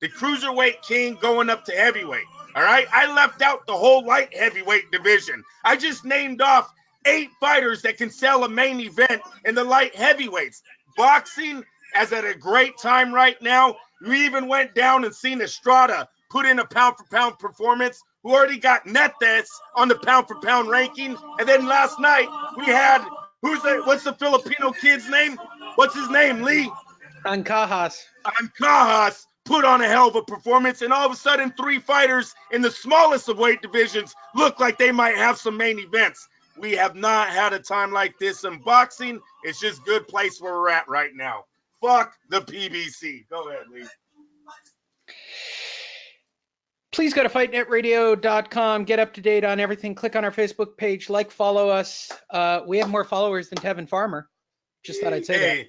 the cruiserweight king going up to heavyweight. All right? I left out the whole light heavyweight division. I just named off 8 fighters that can sell a main event in the light heavyweights. Boxing is at a great time right now. We even went down and seen Estrada put in a pound-for-pound performance, who already got Netes on the pound-for-pound ranking. And then last night, we had, what's the Filipino kid's name? What's his name, Lee? Ancajas. Ancajas put on a hell of a performance, and all of a sudden, 3 fighters in the smallest of weight divisions look like they might have some main events. We have not had a time like this in boxing. It's just good place where we're at right now. Fuck the PBC. Go ahead, Lee. Please go to fightnetradio.com, get up to date on everything. Click on our Facebook page, follow us. We have more followers than Tevin Farmer. Just thought I'd say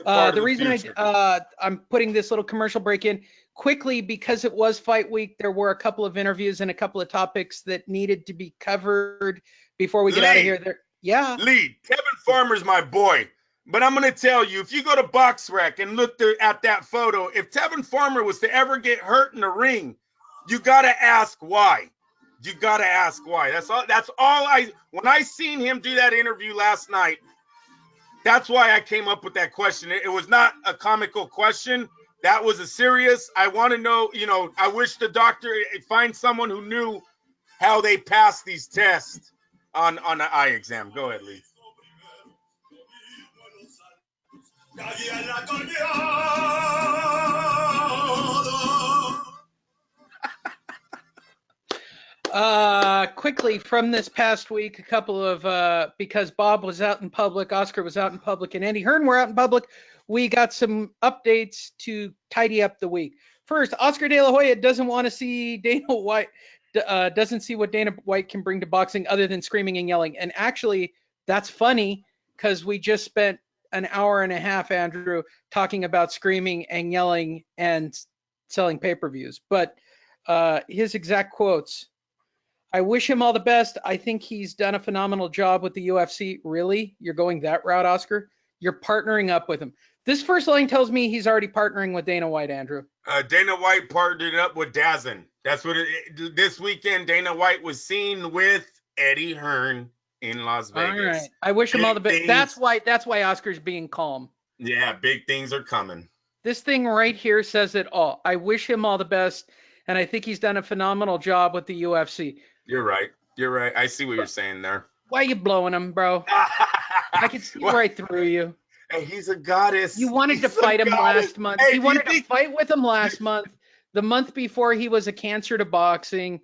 that. The reason I'm putting this little commercial break in quickly, because it was fight week, there were a couple of interviews and a couple of topics that needed to be covered before we get out of here. Yeah. Lee, Tevin Farmer's my boy. But I'm going to tell you, if you go to BoxRec and look at that photo, if Tevin Farmer was to ever get hurt in the ring, you got to ask why. You got to ask why. That's all when I seen him do that interview last night, that's why I came up with that question. It was not a comical question. That was a serious, I want to know, I wish the doctor find someone who knew how they passed these tests on the eye exam. Go ahead, Lee. Quickly from this past week, a couple of, because Bob was out in public, Oscar was out in public, and Eddie Hearn were out in public, we got some updates to tidy up the week. First, Oscar De La Hoya doesn't want to see Dana White, doesn't see what Dana White can bring to boxing other than screaming and yelling. And actually, that's funny, because we just spent an hour and a half, Andrew, talking about screaming and yelling and selling pay-per-views. But his exact quotes: I wish him all the best. I think he's done a phenomenal job with the UFC. Really? You're going that route, Oscar? You're partnering up with him. This first line tells me he's already partnering with Dana White, Andrew. Dana White partnered up with DAZN. That's what this weekend Dana White was seen with Eddie Hearn in Las Vegas. All right. I wish him all the best. That's why Oscar's being calm. Yeah, big things are coming. This thing right here says it all. I wish him all the best, and I think he's done a phenomenal job with the UFC. You're right. I see what you're saying there. Why are you blowing him, bro? I can see right through you. Hey, he's a goddess. You wanted to fight him last month. Hey, you wanted to fight with him last month. The month before, he was a cancer to boxing.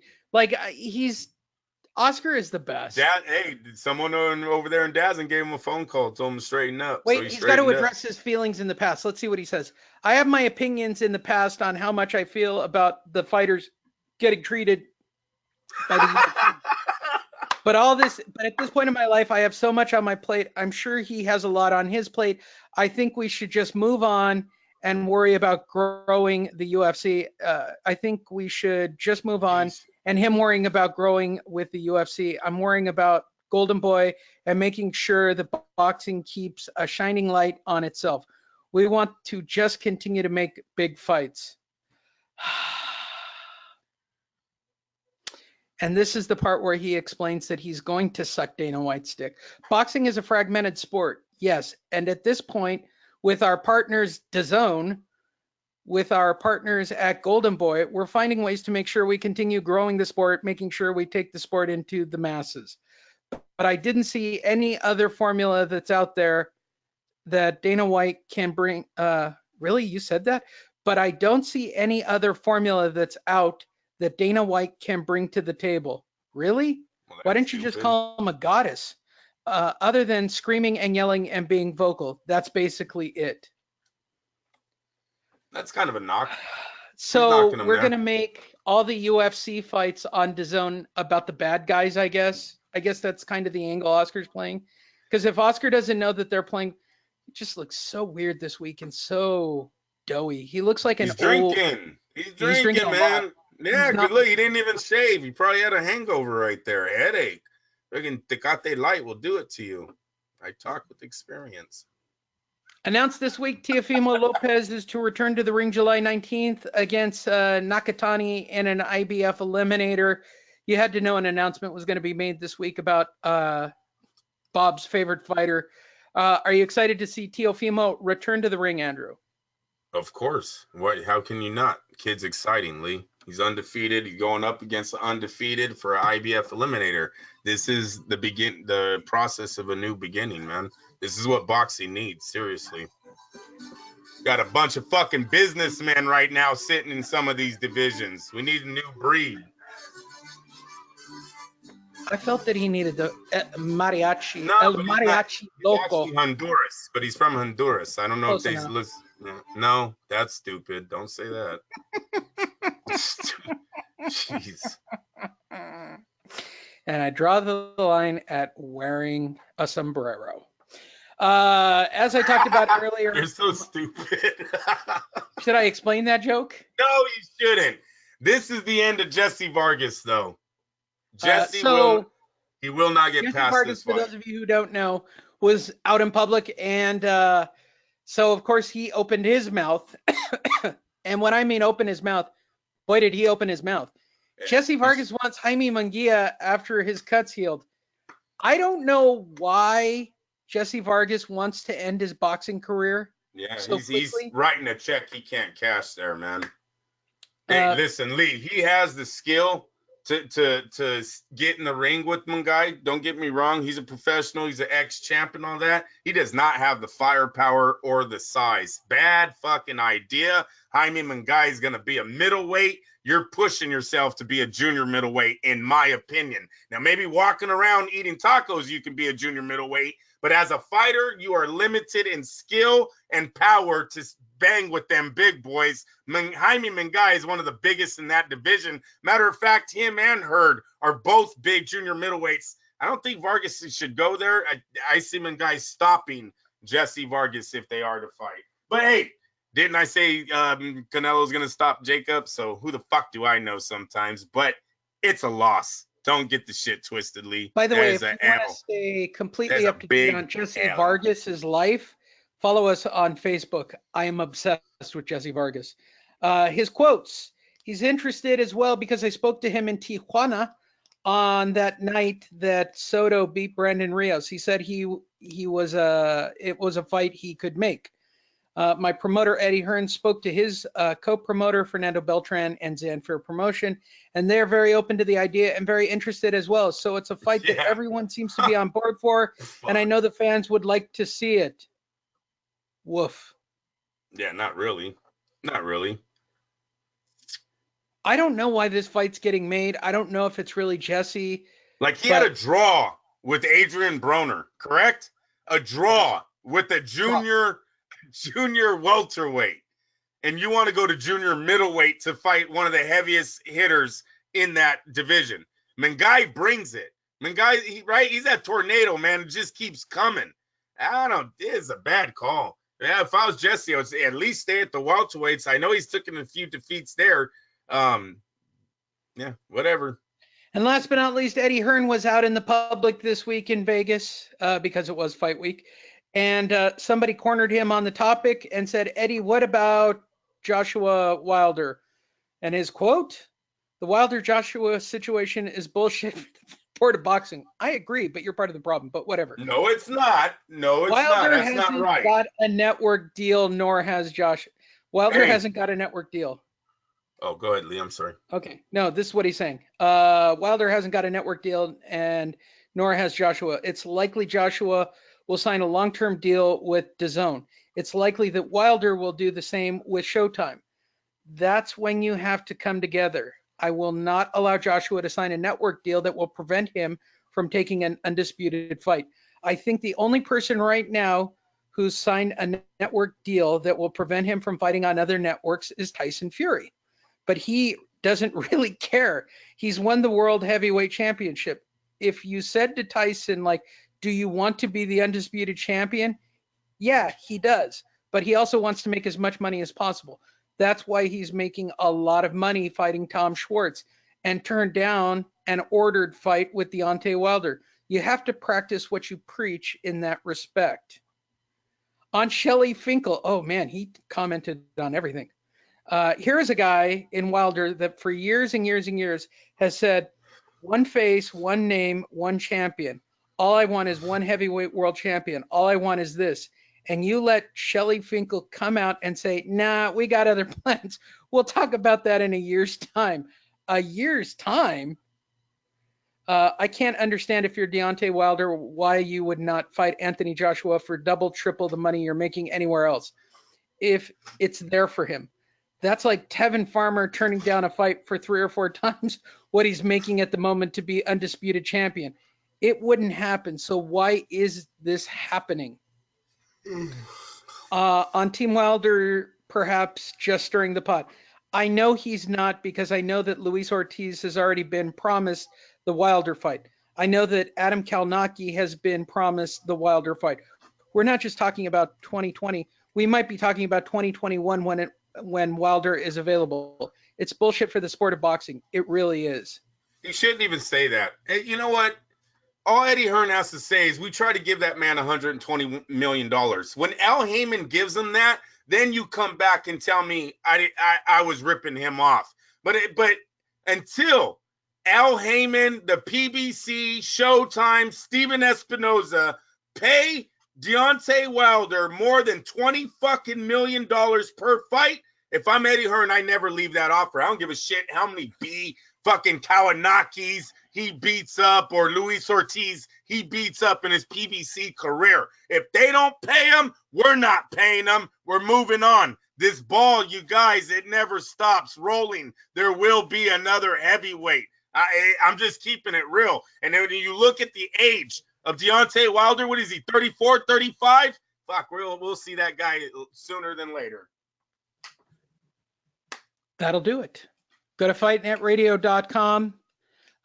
Oscar is the best. Hey, someone over there in DAZN gave him a phone call, told him to straighten up. Wait, he's got to address his feelings in the past. Let's see what he says. I have my opinions in the past on how much I feel about the fighters getting treated by the UFC. But at this point in my life, I have so much on my plate. I'm sure he has a lot on his plate. I think we should just move on and worry about growing the UFC. I think we should just move on, and him worrying about growing with the UFC. I'm worrying about Golden Boy and making sure that boxing keeps a shining light on itself. We want to just continue to make big fights. And this is the part where he explains that he's going to suck Dana White's dick. Boxing is a fragmented sport, yes. And at this point, with our partners DAZN, with our partners at Golden Boy, we're finding ways to make sure we continue growing the sport, making sure we take the sport into the masses. But I didn't see any other formula that's out there that Dana White can bring. Really? You said that? But I don't see any other formula that's out that Dana White can bring to the table. Really? Well, why don't you just call him a goddess? Other than screaming and yelling and being vocal. That's basically it. That's kind of a knock. So we're going to make all the UFC fights on DAZN about the bad guys, I guess. I guess that's kind of the angle Oscar's playing. Because if Oscar doesn't know that they're playing, it just looks so weird this week and so doughy. He looks like He's drinking. He's He's drinking drinking, a man. lot. Yeah, He's good not. look. He didn't even shave. He probably had a hangover right there, a headache. Freaking Tecate Light will do it to you. I talk with experience. Announced this week, Teofimo Lopez is to return to the ring July 19th against Nakatani in an IBF eliminator. You had to know an announcement was going to be made this week about Bob's favorite fighter. Are you excited to see Teofimo return to the ring, Andrew? Of course. What? How can you not? Kid's exciting, Lee. He's undefeated. He's going up against the undefeated for an IBF eliminator. This is the process of a new beginning, man. This is what boxing needs. Seriously. Got a bunch of fucking businessmen right now sitting in some of these divisions. We need a new breed. I felt that he needed the mariachi, No, el but he's not. mariachi He's loco. actually Honduras, but he's from Honduras. I don't know Close if they enough. listen. No, that's stupid. Don't say that. Jeez. And I draw the line at wearing a sombrero. As I talked about earlier, You're so stupid. should I explain that joke? No, you shouldn't. This is the end of Jesse Vargas, though. Jesse So will not get Jesse past Vargas, this for fight. those of you who don't know, was out in public, and so of course he opened his mouth. And when I mean open his mouth, boy did he open his mouth. Yeah. Jesse Vargas wants Jaime Munguia after his cuts healed. I don't know why Jesse Vargas wants to end his boxing career. Yeah, so he's quickly. writing a check he can't cash there, man. Hey, listen, Lee, he has the skill to get in the ring with Munguia. Don't get me wrong. He's a professional. He's an ex-champ and all that. He does not have the firepower or the size. Bad fucking idea. Jaime Munguia is going to be a middleweight. You're pushing yourself to be a junior middleweight, in my opinion. Now, maybe walking around eating tacos, you can be a junior middleweight. But as a fighter, you are limited in skill and power to bang with them big boys. Jaime Munguia is one of the biggest in that division. Matter of fact, him and Hurd are both big junior middleweights. I don't think Vargas should go there. I see Munguia stopping Jesse Vargas if they are to fight. But hey, didn't I say Canelo's going to stop Jacob? So who the fuck do I know sometimes? But it's a loss. Don't get the shit twisted, Lee. By the way, if you want to stay completely up to date on Jesse Vargas's life, follow us on Facebook. I am obsessed with Jesse Vargas. His quotes. He's interested as well because I spoke to him in Tijuana on that night that Soto beat Brandon Rios. He said it was a fight he could make. My promoter, Eddie Hearn, spoke to his co-promoter, Fernando Beltran, and Zanfair Promotion, and they're very open to the idea and very interested as well. So it's a fight that everyone seems to be on board for, and I know the fans would like to see it. Woof. Yeah, not really. Not really. I don't know why this fight's getting made. I don't know if it's really Jesse. Like he had a draw with Adrian Broner, correct? A draw with a junior welterweight, and you want to go to junior middleweight to fight one of the heaviest hitters in that division. Munguia brings it. Munguia, right? He's that tornado, man. It just keeps coming. It's a bad call. Yeah, if I was Jesse, I would say at least stay at the welterweights. I know he's taken a few defeats there. Yeah, whatever. And last but not least, Eddie Hearn was out in the public this week in Vegas because it was fight week. And somebody cornered him on the topic and said, Eddie, what about Joshua Wilder? And his quote, the Wilder-Joshua situation is bullshit for the sport of boxing. I agree, but you're part of the problem, but whatever. No, it's not. No, it's Wilder not. That's not right. Wilder hasn't got a network deal, nor has Josh. Wilder hasn't got a network deal. Oh, go ahead, Lee. I'm sorry. Okay. No, this is what he's saying. Wilder hasn't got a network deal, and nor has Joshua. It's likely Joshua will sign a long-term deal with DAZN. It's likely that Wilder will do the same with Showtime. That's when you have to come together. I will not allow Joshua to sign a network deal that will prevent him from taking an undisputed fight. I think the only person right now who's signed a network deal that will prevent him from fighting on other networks is Tyson Fury. But he doesn't really care. He's won the World Heavyweight Championship. If you said to Tyson, like, do you want to be the undisputed champion? Yeah, he does. But he also wants to make as much money as possible. That's why he's making a lot of money fighting Tom Schwartz and turned down an ordered fight with Deontay Wilder. You have to practice what you preach in that respect. On Shelley Finkel, oh man, he commented on everything. Here is a guy in Wilder that for years and years and years has said, one face, one name, one champion. All I want is one heavyweight world champion. All I want is this. And you let Shelley Finkel come out and say, nah, we got other plans. We'll talk about that in a year's time. A year's time? I can't understand if you're Deontay Wilder, why you would not fight Anthony Joshua for double, triple the money you're making anywhere else if it's there for him. That's like Tevin Farmer turning down a fight for 3 or 4 times what he's making at the moment to be undisputed champion. It wouldn't happen. So why is this happening? On Team Wilder, perhaps just stirring the pot. I know he's not, because I know that Luis Ortiz has already been promised the Wilder fight. I know that Adam Kalnacki has been promised the Wilder fight. We're not just talking about 2020. We might be talking about 2021 when Wilder is available. It's bullshit for the sport of boxing. It really is. You shouldn't even say that. Hey, you know what? All Eddie Hearn has to say is we try to give that man $120 million. When Al Heyman gives him that, then you come back and tell me I was ripping him off. But until Al Heyman, the PBC, Showtime, Steven Espinoza pay Deontay Wilder more than $20 million per fight, if I'm Eddie Hearn, I never leave that offer. I don't give a shit how many Kawanakis he beats up or Luis Ortiz he beats up in his PBC career. If they don't pay him, we're not paying them. We're moving on. This ball, you guys, it never stops rolling. There will be another heavyweight. I'm just keeping it real. And then when you look at the age of Deontay Wilder, what is he, 34, 35? Fuck, we'll see that guy sooner than later. That'll do it. Go to fightnetradio.com.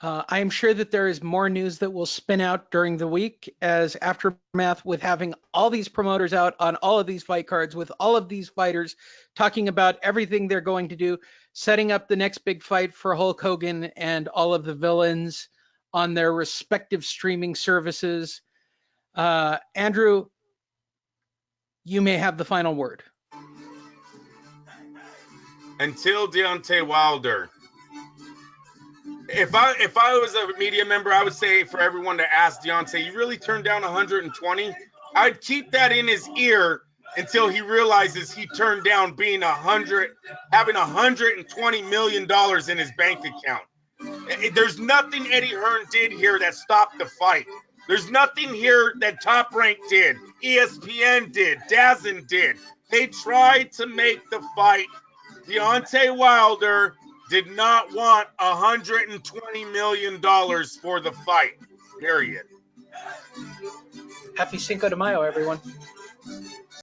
I am sure that there is more news that will spin out during the week as aftermath with having all these promoters out on all of these fight cards with all of these fighters talking about everything they're going to do, setting up the next big fight for Hulk Hogan and all of the villains on their respective streaming services. Andrew, you may have the final word. Until Deontay Wilder. If I was a media member, I would say for everyone to ask Deontay, you really turned down 120? I'd keep that in his ear until he realizes he turned down being having $120 million in his bank account. There's nothing Eddie Hearn did here that stopped the fight. There's nothing here that Top Rank did, ESPN did, DAZN did. They tried to make the fight. Deontay Wilder did not want $120 million for the fight, period. Happy Cinco de Mayo, everyone.